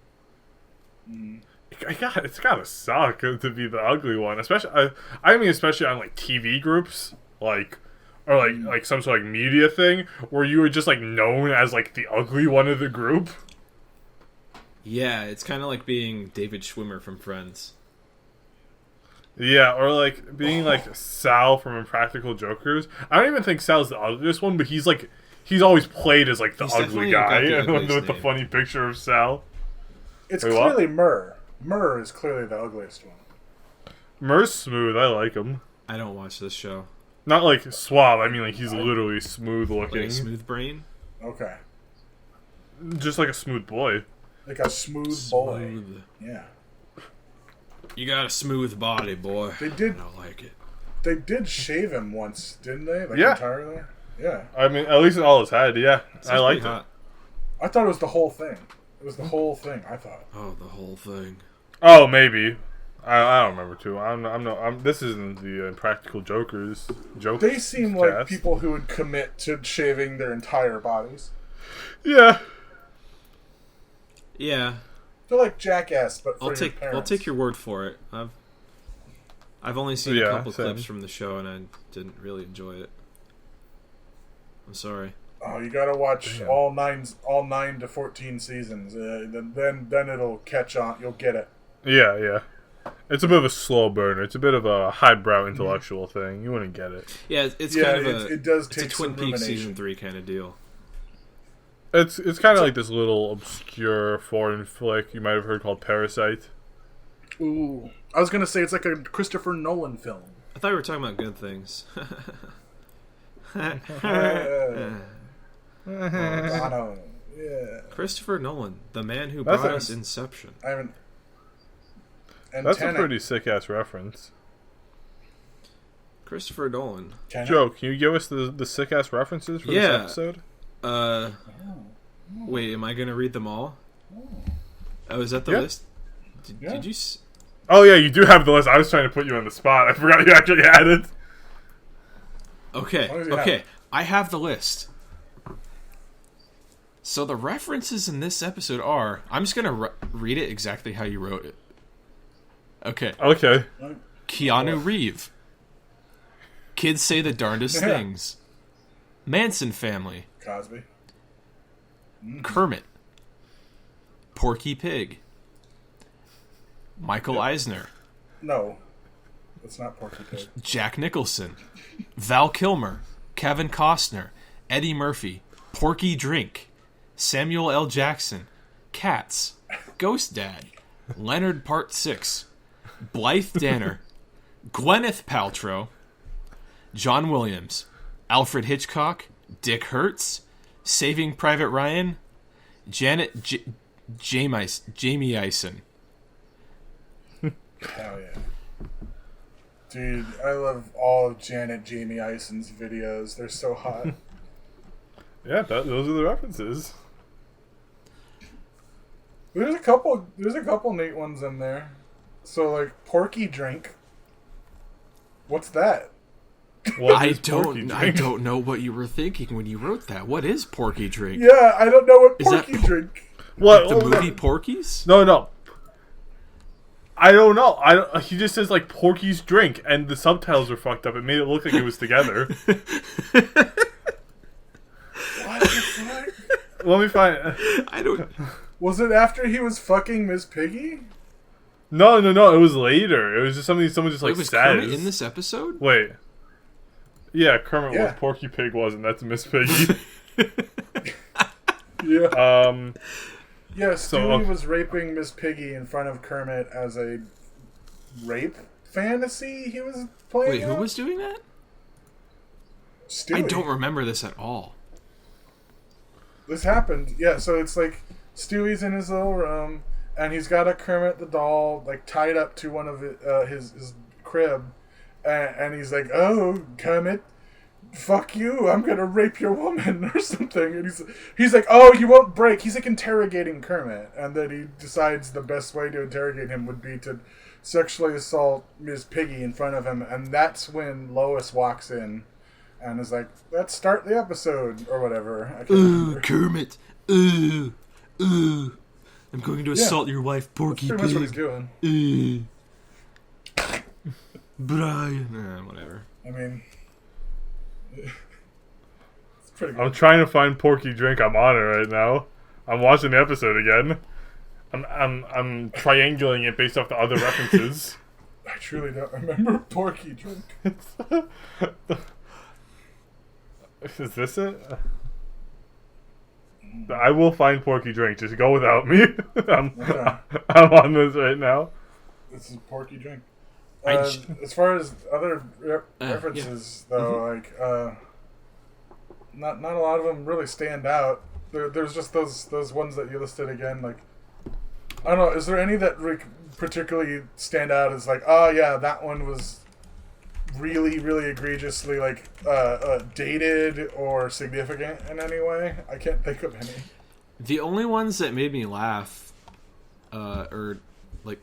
It's gotta suck to be the ugly one. Especially, especially on like TV groups. Like... Or like some sort of like media thing where you were just like known as like the ugly one of the group. Yeah, it's kind of like being David Schwimmer from Friends. Yeah, or like being like Sal from Impractical Jokers. I don't even think Sal's the ugliest one, but he's always played as like the ugly guy with the funny picture of Sal. It's clearly Murr. Murr is clearly the ugliest one. Murr's smooth. I like him. I don't watch this show. Not like suave. I mean like he's literally smooth looking. Like a smooth brain? Okay. Just like a smooth boy. Like a smooth boy. Yeah. You got a smooth body, boy. They did. I don't like it. They did shave him once, didn't they? Like yeah. entirely? Yeah. I mean, at least all his head, yeah. I liked it. I thought it was the whole thing. It was the whole thing, I thought. Oh, the whole thing. Oh, maybe. I don't remember too. This isn't the Impractical Jokers joke. They seem like people who would commit to shaving their entire bodies. Yeah. Yeah. They're like Jackass, but for your parents. I'll take your word for it. I've only seen a couple clips from the show, and I didn't really enjoy it. I'm sorry. Oh, you gotta watch all 9 to 14 seasons. Then it'll catch on. You'll get it. Yeah. It's a bit of a slow burner. It's a bit of a highbrow intellectual thing. You wouldn't get it. Yeah, it's kind of it does it's a take Twin some Peaks rumination. season 3 kind of deal. It's kind of like this little obscure foreign flick you might have heard called Parasite. Ooh, I was gonna say it's like a Christopher Nolan film. I thought we were talking about good things. Yeah. Christopher Nolan, the man who brought us Inception. I haven't. That's a pretty sick-ass reference. Christopher Nolan. Joe, can you give us the sick-ass references for this episode? Wait, am I going to read them all? Oh, is that the list? Did you... Oh, yeah, you do have the list. I was trying to put you on the spot. I forgot you actually had it. Okay. I have the list. So the references in this episode are... I'm just going to read it exactly how you wrote it. Okay. Keanu Reeves. Kids say the darndest things. Manson family. Cosby. Kermit. Porky Pig. Michael Eisner. No. That's not Porky Pig. Jack Nicholson. Val Kilmer. Kevin Costner. Eddie Murphy. Porky Drink. Samuel L. Jackson. Cats. Ghost Dad. Leonard Part 6. Blythe Danner. Gwyneth Paltrow. John Williams. Alfred Hitchcock. Dick Hertz. Saving Private Ryan. Jamie Eisen. Hell yeah. Dude, I love all of Jamie Eisen's videos. They're so hot. Yeah, those are the references. There's a couple neat ones in there. So like Porky Drink. What's that? I don't know what you were thinking when you wrote that. What is Porky Drink? Yeah, I don't know what Porky Drink. What like the movie Porky's? No. I don't know. He just says like Porky's Drink, and the subtitles are fucked up. It made it look like it was together. What the fuck? Let me find it. I don't. Was it after he was fucking Miss Piggy? No. It was later. It was just something someone just like was says. Kermit in this episode? Wait. Yeah, Kermit was. Porky Pig wasn't. That's Miss Piggy. Yeah. Yeah, Stewie was raping Miss Piggy in front of Kermit as a rape fantasy he was playing. Wait, who was doing that? Stewie. I don't remember this at all. this happened. Yeah, so it's like Stewie's in his little room, and he's got a Kermit the doll like tied up to one of his crib, and he's like, "Oh, Kermit, fuck you! I'm gonna rape your woman or something." And he's like, "Oh, you won't break." He's like interrogating Kermit, and then he decides the best way to interrogate him would be to sexually assault Miss Piggy in front of him, and that's when Lois walks in and is like, "Let's start the episode," or whatever. I can't remember. Kermit. I'm going to assault your wife, Porky That's Pig. pretty much what he's doing. Brian. Whatever. I mean, it's pretty good. I'm trying to find Porky Drink. I'm on it right now. I'm watching the episode again. I'm triangulating it based off the other references. I truly don't remember Porky Drink. Is this it? I will find Porky Drink. Just go without me. I'm on this right now. This is Porky Drink. As far as other references, though, like not a lot of them really stand out. There's just those ones that you listed again. Like, I don't know. Is there any that particularly stand out as like, oh yeah, that one was really, really egregiously like dated or significant in any way? I can't think of any. The only ones that made me laugh, or like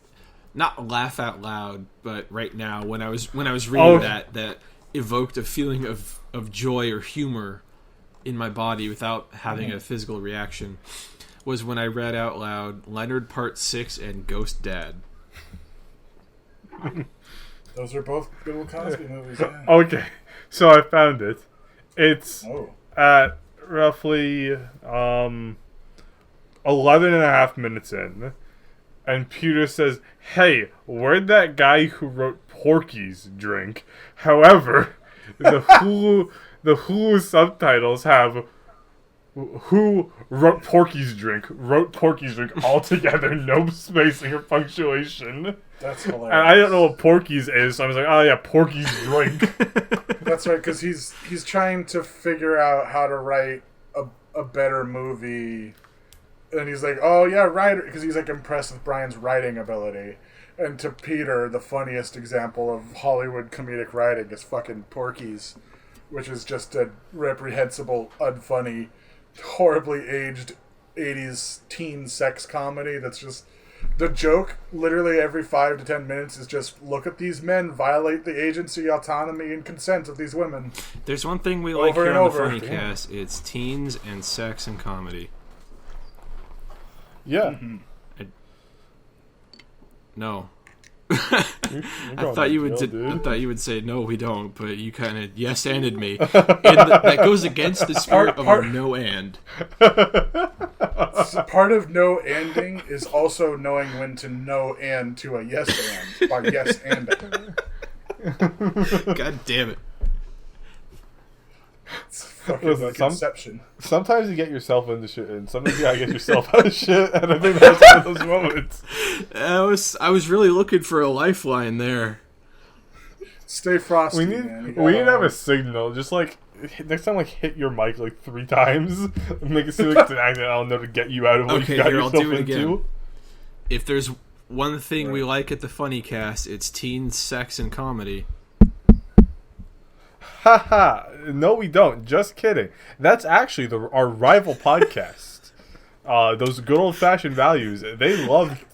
not laugh out loud, but right now when I was reading that evoked a feeling of joy or humor in my body without having a physical reaction, was when I read out loud Leonard Part 6 and Ghost Dad. Those are both Bill Cosby movies. Yeah. Okay, so I found it. It's Oh. at roughly 11 and a half minutes in, and Peter says, "Hey, where'd that guy who wrote Porky's Drink?" However, the Hulu subtitles have "Who wrote Porky's Drink?" Wrote Porky's Drink all together, no spacing or punctuation. That's hilarious. And I don't know what Porky's is, so I was like, "Oh yeah, Porky's Drink." That's right, because he's trying to figure out how to write a better movie, and he's like, "Oh yeah, writer," because he's like impressed with Brian's writing ability. And to Peter, the funniest example of Hollywood comedic writing is fucking Porky's, which is just a reprehensible, unfunny, horribly aged 80s teen sex comedy that's just... The joke, literally every 5 to 10 minutes, is just, look at these men violate the agency, autonomy, and consent of these women. There's one thing we like Over here and on the over. Funnycast. It's teens and sex and comedy. Yeah. No. You're I going thought to you would. jail, dude. I thought you would say no, we don't. But you kind of yes-anded me, and that goes against the spirit of a no and. So part of no ending is also knowing when to no and to a yes and by yes and. God damn it! It's fucking Listen, like Inception. Sometimes you get yourself into shit, and sometimes you gotta get yourself out of shit, and I think that's one of those moments. I was really looking for a lifeline there. Stay frosty, We man. need to have a signal, just like next time, like hit your mic like 3 times, make it seem like it's an accident. I don't know, to get you out of what Okay, you got here, I'll yourself do it into. again. If there's one thing we like at the Funnycast, it's teens, sex, and comedy. Haha! No, we don't. Just kidding. That's actually our rival podcast. Those good old fashioned values. They love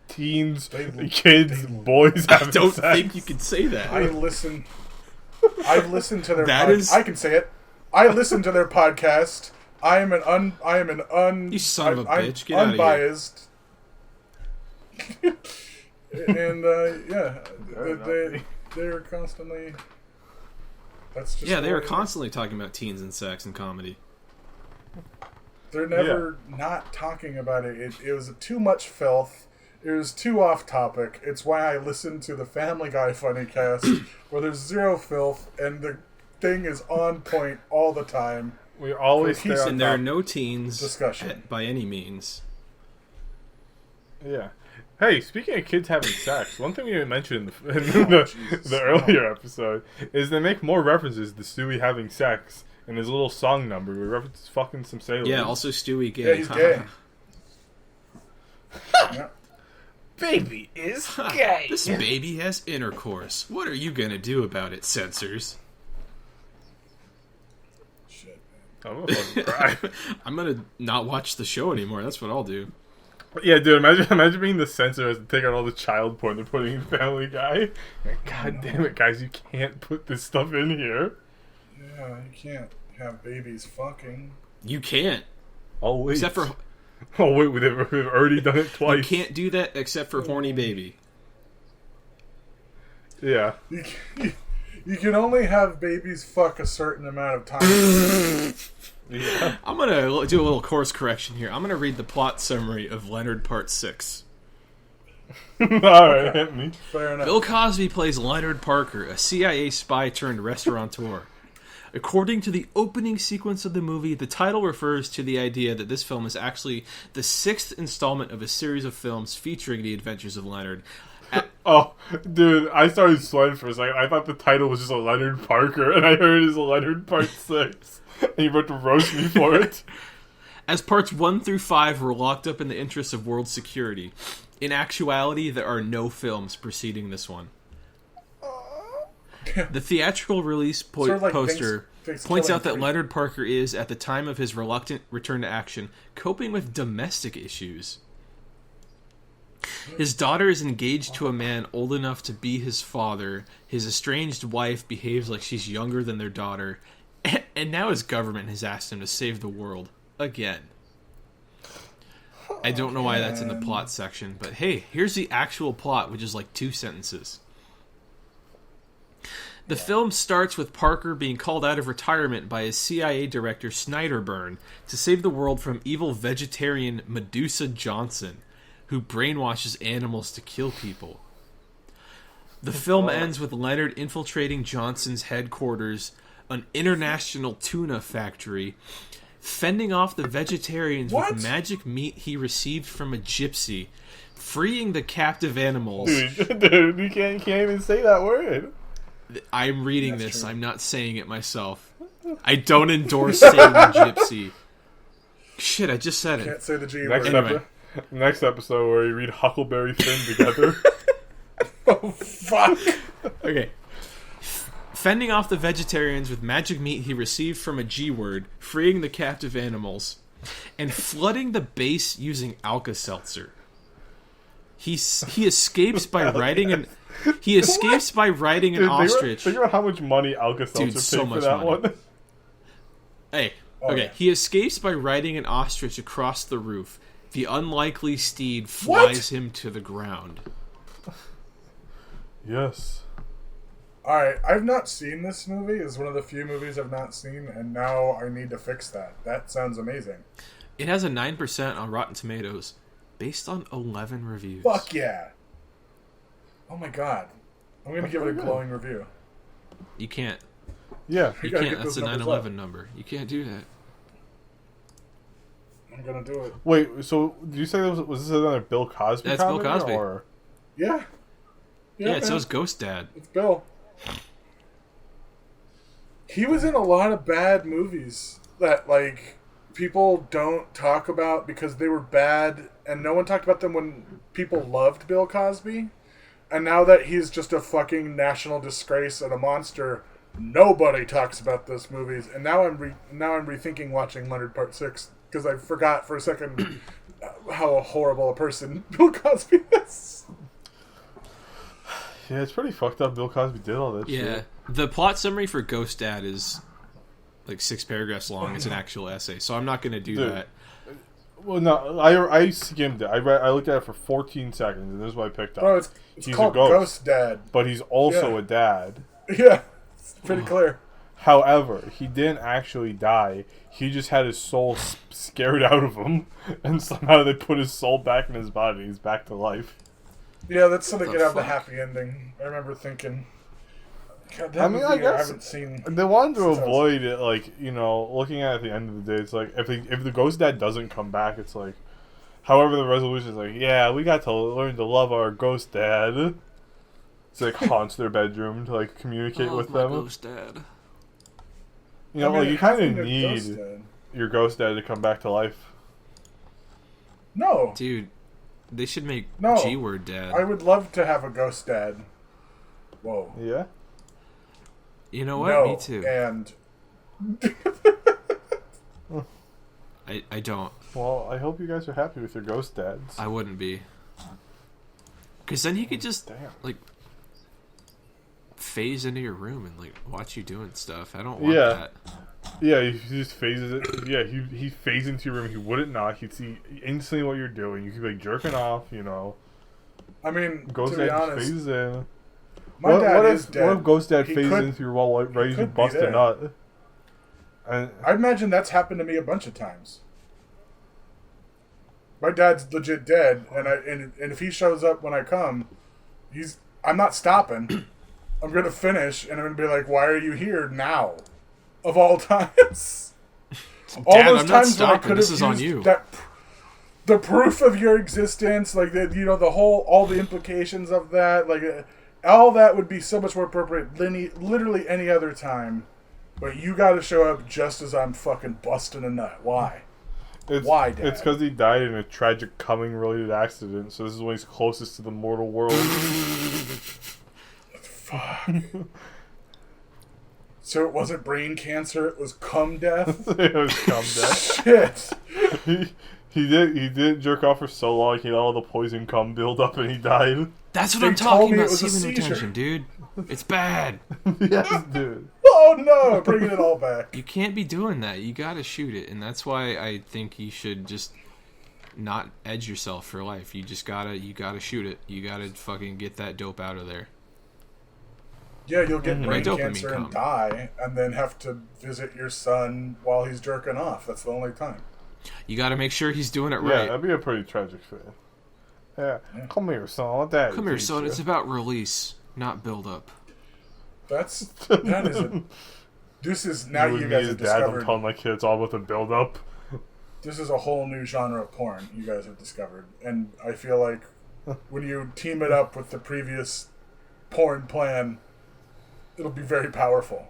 teens, kids, boys I having don't sex. think you can say that. I've listened to their That is- I can say it. I listen to their podcast. I am an You son of a I'm bitch. Get out of here. unbiased. And yeah, they're constantly. That's just Yeah, they the were way it is. constantly talking about teens and sex and comedy. They're never not talking about it. It was too much filth. It was too off topic. It's why I listen to the Family Guy Funnycast, where there's zero filth and the thing is on point all the time. We always stay Cohesive. on And there are top. no teens Discussion. by any means. Yeah. Hey, speaking of kids having sex, one thing we didn't mention in Jesus. the earlier episode is they make more references to Stewie having sex in his little song number. We reference fucking some sailors. Yeah, also Stewie gay. Yeah, he's gay. Yeah. Baby is gay. This baby has intercourse. What are you gonna do about it, censors? Shit, I'm gonna fucking cry. I'm gonna not watch the show anymore. That's what I'll do. Yeah, dude, imagine being the censor as to take out all the child porn they're putting in Family Guy. Like, God damn it, guys, you can't put this stuff in here. Yeah, you can't have babies fucking. You can't. Oh, wait. Except for... Oh, wait, we've already done it twice. You can't do that except for horny baby. Yeah. You can only have babies fuck a certain amount of time. Yeah. I'm going to do a little course correction here. I'm going to read the plot summary of Leonard Part 6. Alright, hit me. Fair enough. Bill Cosby plays Leonard Parker, a CIA spy turned restaurateur. According to the opening sequence of the movie, the title refers to the idea that this film is actually the 6th installment of a series of films featuring the adventures of Leonard. Oh, dude, I started sweating for a second. I thought the title was just a Leonard Parker, and I heard it as a Leonard Part 6. And you're about to roast me for it. As parts 1 through 5 were locked up in the interests of world security. In actuality, there are no films preceding this one. The theatrical release poster points out that Leonard Parker is, at the time of his reluctant return to action, coping with domestic issues. His daughter is engaged to a man old enough to be his father. His estranged wife behaves like she's younger than their daughter. And now his government has asked him to save the world. Again. I don't know why that's in the plot section, but hey, here's the actual plot, which is like 2 sentences. The film starts with Parker being called out of retirement by his CIA director Snyderburn to save the world from evil vegetarian Medusa Johnson, who brainwashes animals to kill people. The film ends with Leonard infiltrating Johnson's headquarters, an international tuna factory, fending off the vegetarians with magic meat he received from a gypsy, freeing the captive animals. Dude, you can't even say that word. I'm reading this. True. I'm not saying it myself. I don't endorse saying gypsy. Shit, I just said it. Can't say the G word. Anyway. Next episode where you read Huckleberry Finn together. Oh, fuck. Okay. Fending off the vegetarians with magic meat he received from a G-word, freeing the captive animals, and flooding the base using Alka-Seltzer. He escapes by riding an... He escapes by riding an ostrich. Think about how much money Alka-Seltzer paid for that one. Hey, okay. He escapes by riding an ostrich across the roof. The unlikely steed flies him to the ground. Yes. Alright, I've not seen this movie. It's one of the few movies I've not seen, and now I need to fix that. That sounds amazing. It has a 9% on Rotten Tomatoes, based on 11 reviews. Fuck yeah. Oh my god. I'm going to give it a glowing review. You can't. Yeah. You can't. That's a 9/11 number. You can't do that. I'm going to do it. Wait, so did you say was this another Bill Cosby That's Bill Cosby. Or? Yeah. Yeah, it says Ghost Dad. It's Bill. He was in a lot of bad movies that, like, people don't talk about because they were bad, and no one talked about them when people loved Bill Cosby. And now that he's just a fucking national disgrace and a monster, nobody talks about those movies. And now I'm rethinking watching Leonard Part 6 because I forgot for a second how horrible a person Bill Cosby is. Yeah, it's pretty fucked up. Bill Cosby did all that shit. Yeah. The plot summary for Ghost Dad is like 6 paragraphs long. It's an actual essay, so I'm not going to do that. Well, no, I skimmed it. I looked at it for 14 seconds, and this is what I picked up. Oh, it's he's called a ghost, Ghost Dad. but he's also a dad. Yeah, it's pretty clear. However, he didn't actually die. He just had his soul scared out of him, and somehow they put his soul back in his body. He's back to life. Yeah, that's so they could have the happy ending. I remember thinking... God, I mean, I guess I haven't seen. They wanted to avoid it, like, you know, looking at it at the end of the day, it's like if the ghost dad doesn't come back, it's like, however the resolution is like, yeah, we got to learn to love our ghost dad. It's like haunts their bedroom to like communicate with them. Ghost Dad. You know, like, you kind of need Dad. your ghost dad to come back to life. No. Dude, they should make G-Word Dad. I would love to have a ghost dad. Whoa. Yeah? You know what? No, Me too. And... I don't. Well, I hope you guys are happy with your ghost dads. I wouldn't be. Because then he could just, like, phase into your room and, like, watch you doing stuff. I don't want that. Yeah, he just phases it. Yeah, he phased into your room. He wouldn't knock. He'd see instantly what you're doing. You could be, like, jerking off, you know. I mean, ghost to be dad just honest... phases in. My dad is dead. What if ghost dad He phases could- into your wall while ready to bust a nut? And I imagine that's happened to me a bunch of times. My dad's legit dead, and if he shows up when I come, I'm not stopping. I'm gonna finish, and I'm gonna be like, "Why are you here now?" Of all times, all Dad, those I'm not times when I stopping. could This have is on used you. the proof of your existence, like that, you know, all the implications of that, like all that would be so much more appropriate literally any other time. But you got to show up just as I'm fucking busting a nut. Why? Why, Dad? It's because he died in a tragic coming-related accident, so this is when he's closest to the mortal world. Fuck. So it wasn't brain cancer, it was cum death? It was cum death. Shit. He did jerk off for so long, he let all the poison cum build up and he died. That's what They I'm told talking me about, it was a semen seizure. retention, dude. It's bad. Yes, dude. Oh no, bringing it all back. You can't be doing that. You gotta shoot it, and that's why I think you should just not edge yourself for life. You gotta shoot it. You gotta fucking get that dope out of there. Yeah, you'll get brain Dopamine cancer and cum. die, and then have to visit your son while he's jerking off. That's the only time. You gotta make sure he's doing it Yeah, right. that'd be a pretty tragic thing. Yeah. Come here, son. Let Daddy Come here, teach son. you. It's about release, not build up. That is a... This is, now you and guys me have as dad, I'm discovered... telling my kids all about the build-up. This is a whole new genre of porn you guys have discovered. And I feel like when you team it up with the previous porn plan, it'll be very powerful.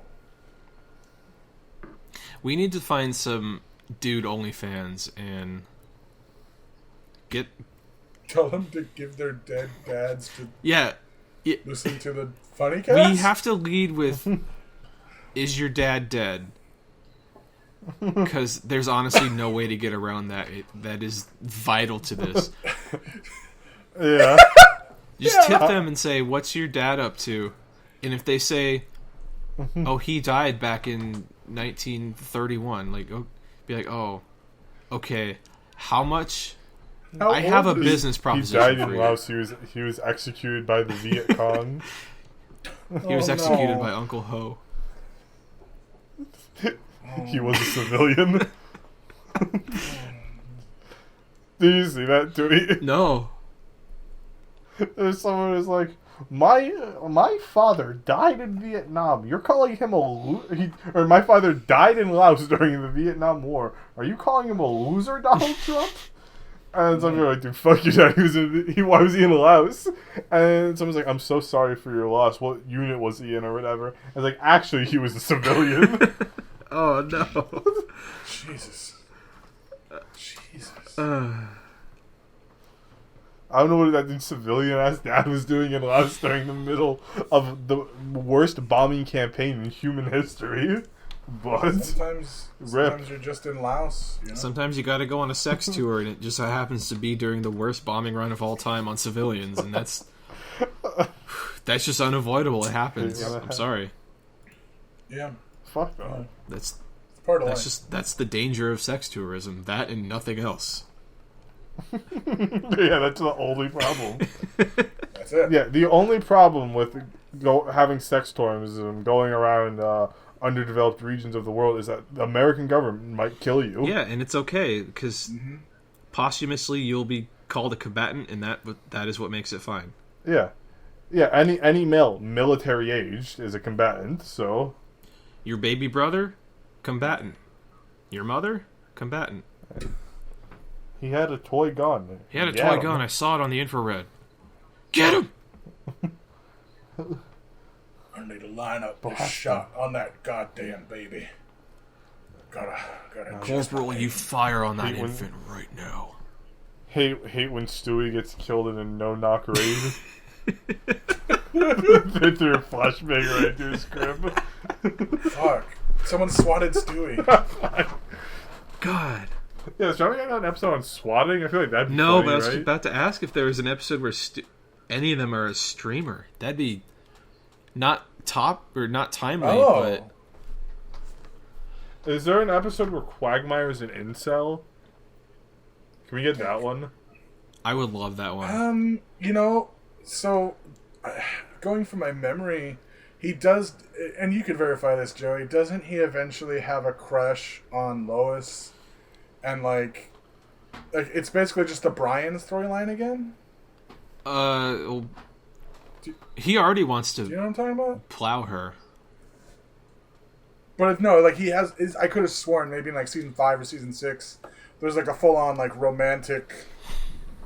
We need to find some dude OnlyFans and get... Tell them to give their dead dads to Yeah. listen to the Funnycast? We have to lead with, is your dad dead? Because there's honestly no way to get around that. That is vital to this. Yeah. Just tip them and say, what's your dad up to? And if they say, oh, he died back in 1931, like, be like, oh, okay, how much? I have a business He proposition died for in you. Laos. He was executed by the Viet Cong. He was Oh, executed no. by Uncle Ho. He was a civilian. Did you see that tweet? No. There's someone who's like, my father died in Vietnam. You're calling him or my father died in Laos during the Vietnam War. Are you calling him a loser, Donald Trump? And someone's like, dude, fuck your dad. Why was he in Laos? And someone's like, I'm so sorry for your loss. What unit was he in or whatever? And it's like, actually, he was a civilian. Oh, no. Jesus. Jesus. I don't know what that civilian-ass dad was doing in Laos during the middle of the worst bombing campaign in human history. But Sometimes you're just in Laos, you know? Sometimes you gotta go on a sex tour, and it just so happens to be during the worst bombing run of all time on civilians, and that's just unavoidable. It happens. I'm sorry. Yeah. fuck that. That's Part of life. that's the danger of sex tourism. That and nothing else. Yeah, that's the only problem. That's it. Yeah, the only problem with having sex tourism going around underdeveloped regions of the world is that the American government might kill you. Yeah, and it's okay because posthumously you'll be called a combatant, and that is what makes it fine. Yeah. Yeah, any male military aged is a combatant, so Your baby brother, combatant. Your mother, combatant. he had a toy gun. He had a toy gun. I saw it on the infrared. Get him! I need to line up this shot on that goddamn baby. Gotta. Corporal, you fire on that Hate when- infant right now. Hate when Stewie gets killed in a no-knock raid. They threw a flashbang right into his crib. Fuck. Someone swatted Stewie. God. Yeah, is Johnny got an episode on swatting? I feel like that'd be No, funny, but I was right? about to ask if there was an episode where any of them are a streamer. That'd be not timely, but Is there an episode where Quagmire's an incel? Can we get that one? I would love that one. So going from my memory, he does, and you could verify this, Joey. Doesn't he eventually have a crush on Lois? And like it's basically just a Brian storyline again. Well, he already wants Do you to know what I'm talking about? plow her. But no, like he has. I could have sworn maybe in like season 5 or season 6, there's like a full on like romantic,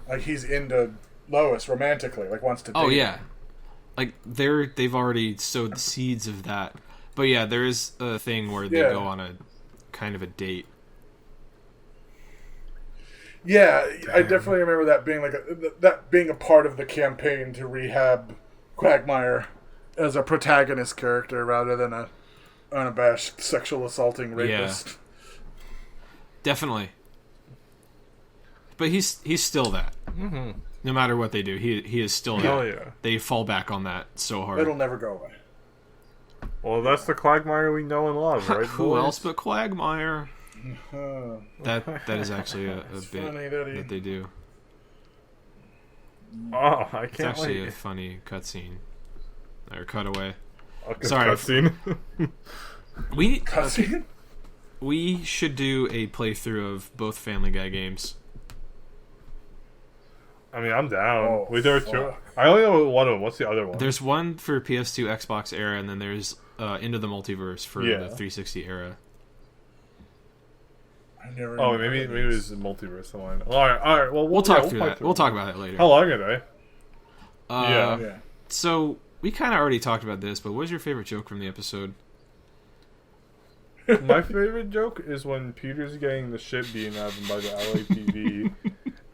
like he's into Lois romantically, like wants to. Date Oh yeah, her. like they've already sowed the seeds of that. But yeah, there is a thing where they go on a kind of a date. Yeah, I definitely remember that being like a part of the campaign to rehab Quagmire as a protagonist character rather than a unabashed sexual assaulting rapist. Yeah. Definitely. But he's still that. Mm-hmm. No matter what they do, he is still that. Hell yeah. They fall back on that so hard. It'll never go away. Well, that's the Quagmire we know and love, right? Who boys? else but Quagmire? Uh, That is actually a bit funny that that they do. Oh, I It's can't actually wait. a funny cutscene or cutaway. Okay, Sorry. cutscene. cutscene? We should do a playthrough of both Family Guy games. I mean, I'm down. Oh, Wait, there are two. fuck. I only know one of them. What's the other one? There's one for PS2, Xbox era, and then there's Into the Multiverse for Yeah. the 360 era. I never Oh, remember maybe these. it was the multiverse one. All right. Well, We'll talk yeah, through play that. We'll talk about that later. How long are they? Uh, Yeah. So we kind of already talked about this, but what was your favorite joke from the episode? My favorite joke is when Peter's getting the shit beaten out of him by the LAPD,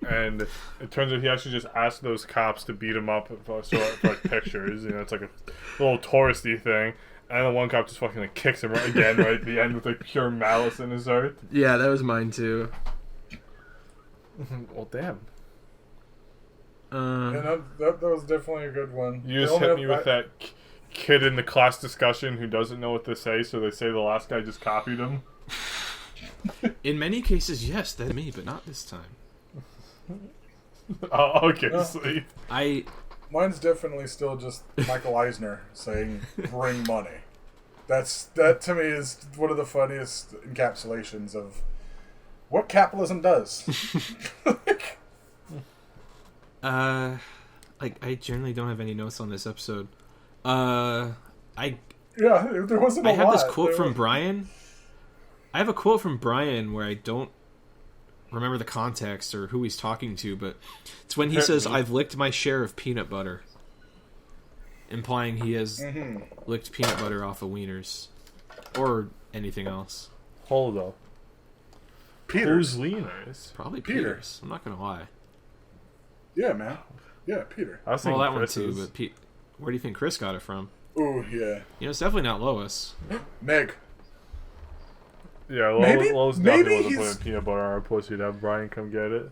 and it turns out he actually just asked those cops to beat him up for like pictures. You know, it's like a little touristy thing. And the one cop just fucking like kicks him right at the end with like pure malice in his heart. Yeah, that was mine too. Well, damn. Yeah, that was definitely a good one. You just hit me with that kid in the class discussion who doesn't know what to say, so they say the last guy just copied him. In many cases, yes, that's me, but not this time. Oh, okay, sweet. Mine's definitely still just Michael Eisner saying, "Bring money." That to me is one of the funniest encapsulations of what capitalism does. I generally don't have any notes on this episode. I Yeah, there wasn't a lot. have this quote There from was- Brian. I have a quote from Brian where I don't remember the context or who he's talking to, but it's when he says, "I've licked my share of peanut butter," implying he has licked peanut butter off of wieners or anything else. Hold up. Peter's. Who's wieners? Probably Peter. Peter's. I'm not gonna lie. Yeah, man. Yeah, Peter. I was Well, thinking that one Chris's. too. But where do you think Chris got it from? Ooh, yeah. You know, it's definitely not Lois. Meg. Yeah, Maybe- Lowe's maybe definitely wasn't he's- putting peanut butter on our pussy to have Brian come get it.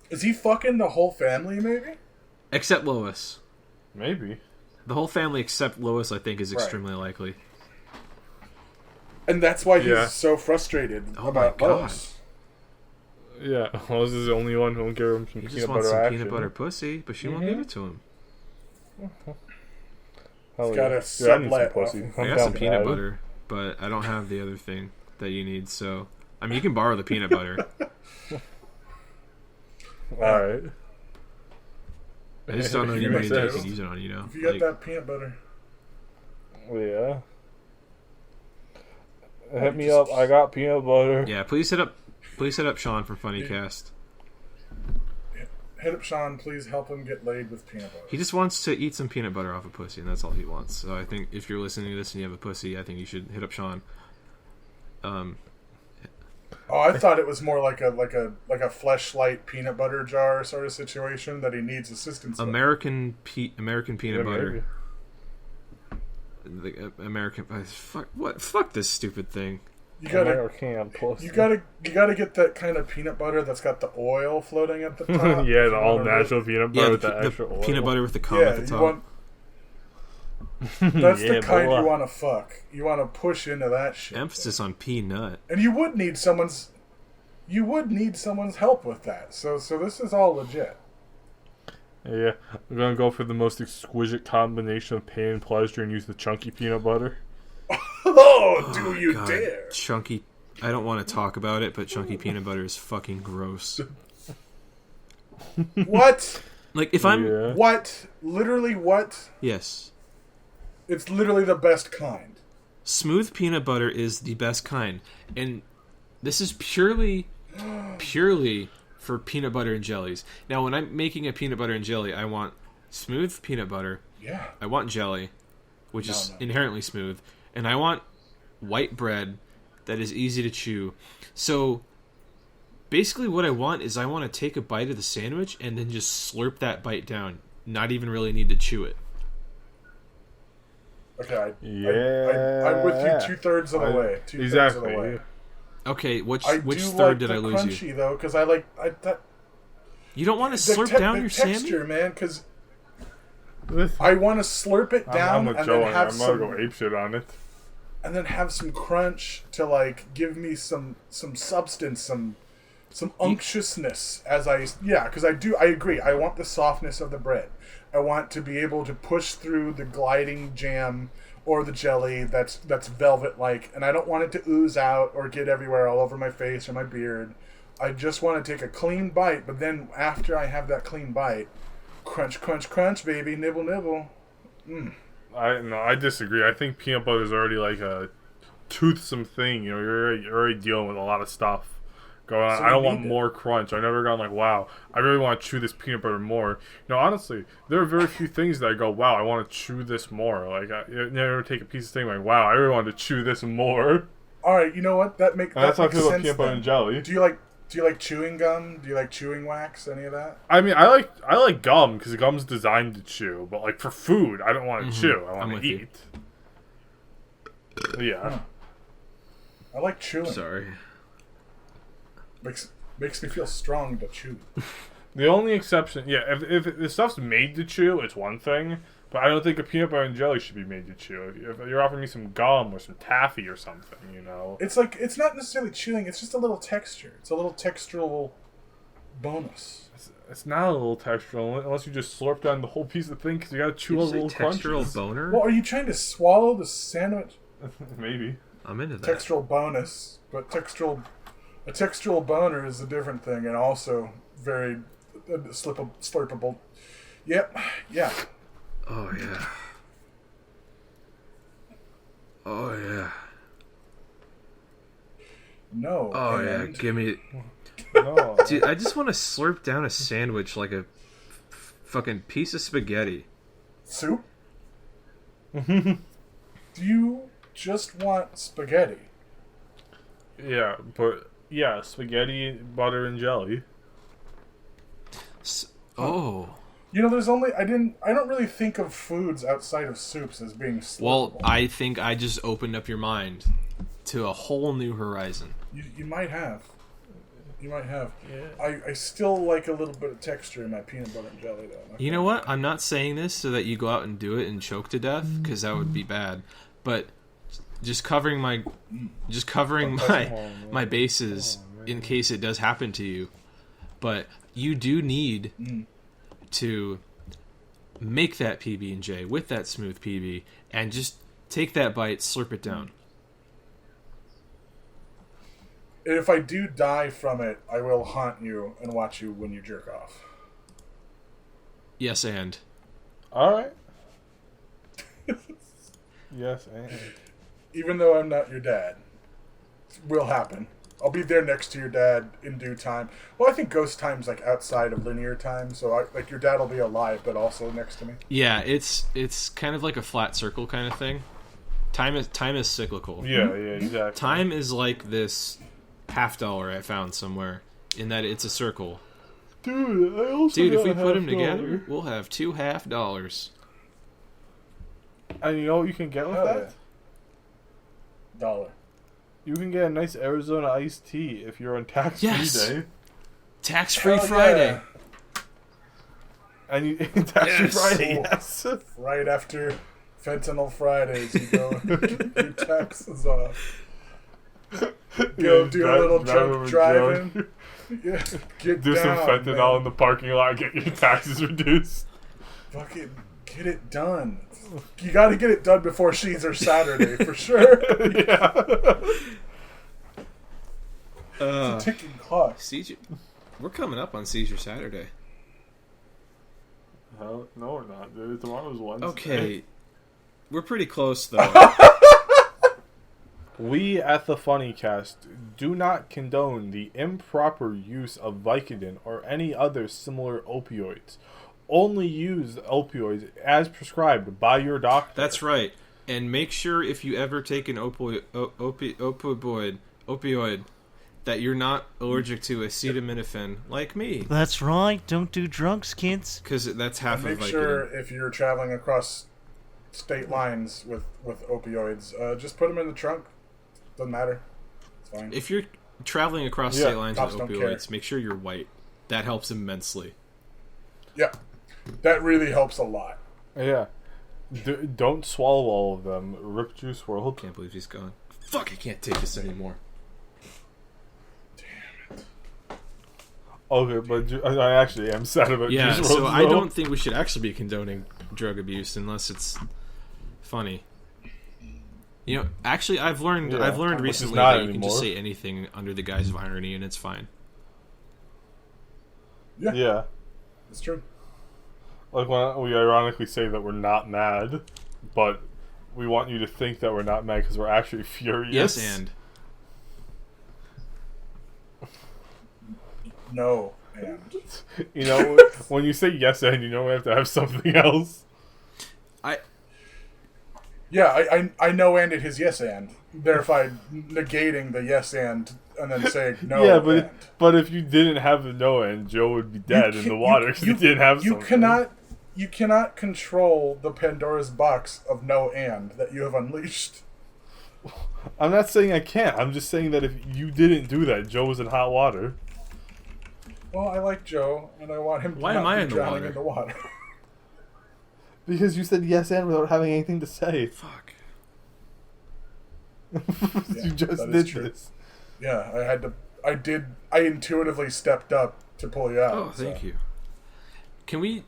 Is he fucking the whole family, maybe? Except Lois. Maybe. The whole family except Lois, I think, is Right. extremely likely. And that's why he's Yeah. so frustrated Oh about my God. Lois. Yeah, Lowe's is the only one who won't give him some He peanut just butter wants some action. peanut butter pussy, but she won't give it to him. Hell He's got yeah. a Yeah, I need some sublet pussy. off I I'm got down some for peanut that. butter, but I don't have the other thing that you need, so... I mean, you can borrow the peanut butter. Alright. I just don't know If you anybody that you insist. can use it on, you know? If you got Like, that peanut butter. Yeah. Hit me up. I got peanut butter. yeah, please hit up Sean from Funnycast. Hit up Sean, please help him get laid with peanut butter. He just wants to eat some peanut butter off a pussy, and that's all he wants. So I think if you're listening to this and you have a pussy, I think you should hit up Sean. Oh, I thought it was more like a Fleshlight peanut butter jar sort of situation that he needs assistance with. American peanut butter. Maybe. The American fuck this stupid thing. You gotta get that kind of peanut butter that's got the oil floating at the top. Yeah, the all natural peanut butter with the extra oil. Peanut butter with the cum at the top. That's the kind you want to fuck. You want to push into that shit. Emphasis on peanut. And you would need someone's help with that. So this is all legit. Yeah, we're gonna go for the most exquisite combination of pain and pleasure and use the chunky peanut butter. Do you dare? Chunky. I don't want to talk about it, but chunky peanut butter is fucking gross. What? Like if I'm What? Literally what? Yes. It's literally the best kind. Smooth peanut butter is the best kind. And this is purely for peanut butter and jellies. Now, when I'm making a peanut butter and jelly, I want smooth peanut butter. Yeah. I want jelly, which is inherently smooth. And I want white bread that is easy to chew. So, basically what I want is I want to take a bite of the sandwich and then just slurp that bite down. Not even really need to chew it. Okay, I'm with you 2/3 of the way. Exactly. Of the way. Okay, which third like did I lose crunchy, you? Though, because You don't want to slurp down your texture, Sammy? man. Because I want to slurp it down and then have some. I'm gonna go apeshit on it. And then have some crunch to like give me some substance, some unctuousness. Because I agree. I want the softness of the bread. I want to be able to push through the gliding jam or the jelly that's velvet-like, and I don't want it to ooze out or get everywhere all over my face or my beard. I just want to take a clean bite, but then after I have that clean bite, crunch, crunch, crunch, baby, nibble, nibble. I disagree. I think peanut butter is already like a toothsome thing. You know, you're already dealing with a lot of stuff going on. So I don't want more crunch. I've never gone like, wow, I really want to chew this peanut butter more. You know, honestly, there are very few things that I go, wow, I want to chew this more. Like, I never take a piece of thing like, wow, I really want to chew this more. All right, you know what? That's how I feel about peanut butter and jelly. Do you like chewing gum? Do you like chewing wax? Any of that? I mean, I like gum because gum's designed to chew, but like for food, I don't want to chew. I want to eat. Yeah. I like chewing. Sorry. Makes me feel strong to chew. The only exception, if the stuff's made to chew, it's one thing. But I don't think a peanut butter and jelly should be made to chew. If you're offering me some gum or some taffy or something, you know. It's like, it's not necessarily chewing, it's just a little texture. It's a little textural bonus. It's not a little textural unless you just slurp down the whole piece of thing because you gotta chew a little textural crunches. boner? Well, are you trying to swallow the sandwich? Maybe. I'm into that. Textural bonus, but a textural boner is a different thing and also very slurpable. Yep, yeah. Oh, yeah. Oh, yeah. No. Oh, yeah. Give me... No. Dude, I just want to slurp down a sandwich like a fucking piece of spaghetti. Soup? Do you just want spaghetti? Yeah, but... Yeah, spaghetti, butter, and jelly. Oh. You know, I don't really think of foods outside of soups as being slurpable. Well, I think I just opened up your mind to a whole new horizon. You might have. You might have. Yeah. I still like a little bit of texture in my peanut butter and jelly, though. You know what? I'm not saying this so that you go out and do it and choke to death, because that would be bad. But just covering my bases in case it does happen to you. But you do need to make that PB&J with that smooth PB and just take that bite, slurp it down. If I do die from it, I will haunt you and watch you when you jerk off. Yes, and. All right. Yes, and. Even though I'm not your dad, it will happen. I'll be there next to your dad in due time. Well, I think ghost time's like outside of linear time, so your dad will be alive, but also next to me. Yeah, it's kind of like a flat circle kind of thing. Time is cyclical. Yeah, exactly. Time is like this $50 I found somewhere. In that it's a circle. Dude, I also Dude, if got we a put them $50. together, we'll have two $50. And you know what you can get with that? $1. You can get a nice Arizona iced tea if you're on tax-free Yes. day. Tax-free Hell Friday. yeah. And you tax-free Yes. Friday, Cool. yes. Right after Fentanyl Fridays, you go get your taxes off. Go do a little drunk driving. Yeah, get Do down, some fentanyl man. in the parking lot, get your taxes reduced. Fucking get it done. You got to get it done before Caesar Saturday for sure. Yeah. It's a ticking clock. Seizure. We're coming up on Seizure Saturday. Hell, no, we're not, dude. Tomorrow's Wednesday. Okay. We're pretty close, though. We at the Funnycast do not condone the improper use of Vicodin or any other similar opioids. Only use opioids as prescribed by your doctor. That's right. And make sure if you ever take an opioid that you're not allergic to acetaminophen, like me. That's right. Don't do drugs, kids. Because that's half of Make Vicodin. sure if you're traveling across state lines with opioids, just put them in the trunk. Doesn't matter. It's fine. If you're traveling across state lines with cops don't opioids, care. make sure you're white. That helps immensely. Yeah, that really helps a lot. Yeah. Don't swallow all of them. Rip Juice WRLD. Can't believe he's gone. Fuck, I can't take this anymore. Okay, but I actually am sad about Yeah, Juice so WRLD, I though. don't think we should actually be condoning drug abuse unless it's funny. You know, actually, I've learned Yeah, which is recently not that you can just anymore. say anything under the guise of irony, and it's fine. Yeah. It's true. Like when we ironically say that we're not mad, but we want you to think that we're not mad because we're actually furious. Yes, and No, and You know, when you say yes and, you know we have to have something else. I know and it his yes and, thereby negating the yes and then saying no. Yeah, and. but if you didn't have the no end, Joe would be dead in the water because he didn't have You something. You cannot control the Pandora's box of no and that you have unleashed. I'm not saying I can't. I'm just saying that if you didn't do that, Joe was in hot water. Well, I like Joe, and I want him to Why not am I be in the drowning water? in the water. Because you said yes and without having anything to say. fuck. You just that is did true. this. Yeah, I intuitively stepped up to pull you out. Oh, thank you. Can we?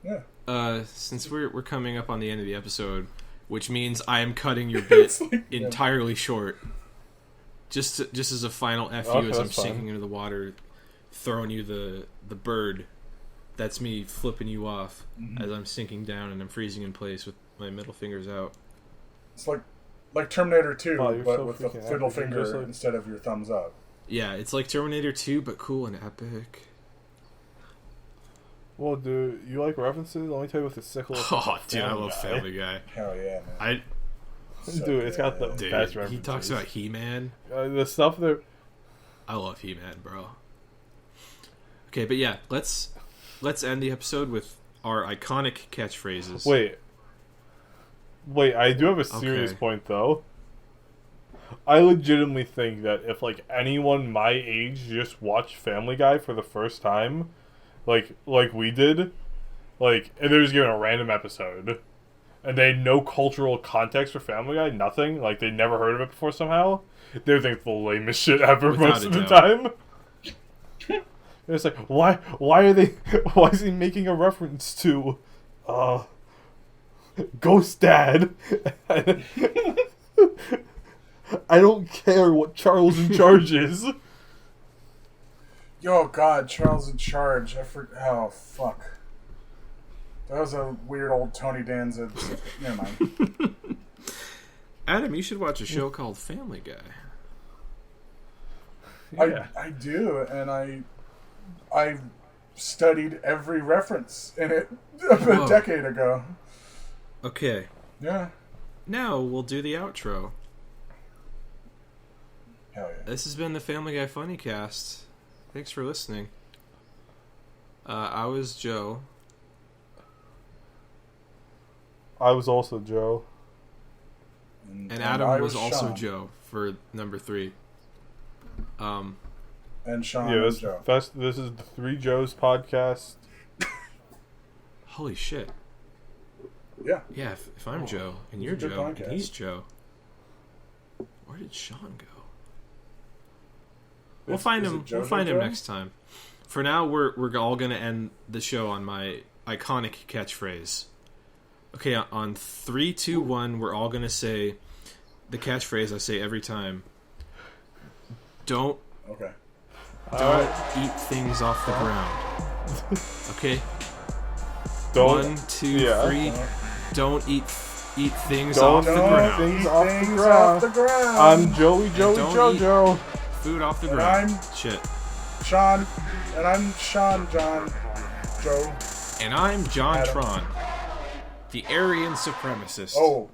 Yeah. Since we're coming up on the end of the episode, which means I am cutting your bit entirely short. Just as a final F you Okay, as I'm that's fine. sinking into the water, throwing you the bird. That's me flipping you off as I'm sinking down and I'm freezing in place with my middle fingers out. It's like Terminator 2, Oh, you're but so with the freaking fiddle epic. You're finger just like- instead of your thumbs up. Yeah, it's like Terminator 2, but cool and epic. Well, dude, you like references? Let me tell you what the sickle is. Oh, dude, I love Family Guy. Hell yeah, man. So Dude, it's got the Dude, best he references. talks about He-Man. The stuff there. I love He-Man, bro. Okay, but yeah, let's end the episode with our iconic catchphrases. Wait, I do have a serious Okay. point, though. I legitimately think that if, like, anyone my age just watched Family Guy for the first time, like we did, like, and they're just given a random episode, and they had no cultural context for Family Guy, nothing, like, they never heard of it before somehow, they would think it's the lamest shit ever Without most a of the doubt. time. It's like, why is he making a reference to, Ghost Dad? I don't care what Charles in Charge is. Yo, God, Charles in Charge. Oh, fuck. That was a weird old Tony Danza. Never mind. Adam, you should watch a show called Family Guy. Yeah. I do, and I studied every reference in it a Whoa. decade ago. Okay, Yeah. now we'll do the outro. Hell yeah. This has been the Family Guy Funnycast. Thanks for listening. I was Joe. I was also Joe. And I Adam was also Sean. Joe for number 3. And Sean Yeah, and Joe. this is the Three Joes podcast. Holy shit. Yeah. Yeah, if I'm Joe, and it's you're a good Joe, and podcast. he's Joe, where did Sean go? We'll Is- find is him. it We'll JoJo find him Joe? next time. For now, we're all gonna end the show on my iconic catchphrase. Okay, on 3, 2, 1, we're all gonna say the catchphrase I say every time. Don't Okay. eat things off the ground. Okay. Don't 1, 2, yeah. 3. Don't eat things Don't off the eat ground. things Eat off the things ground. off the ground. I'm Joey Joey don't Jojo. Food off the And ground. I'm- Shit. Sean. And I'm Sean John Joe. And I'm John Adam. Tron, the Aryan supremacist. Oh.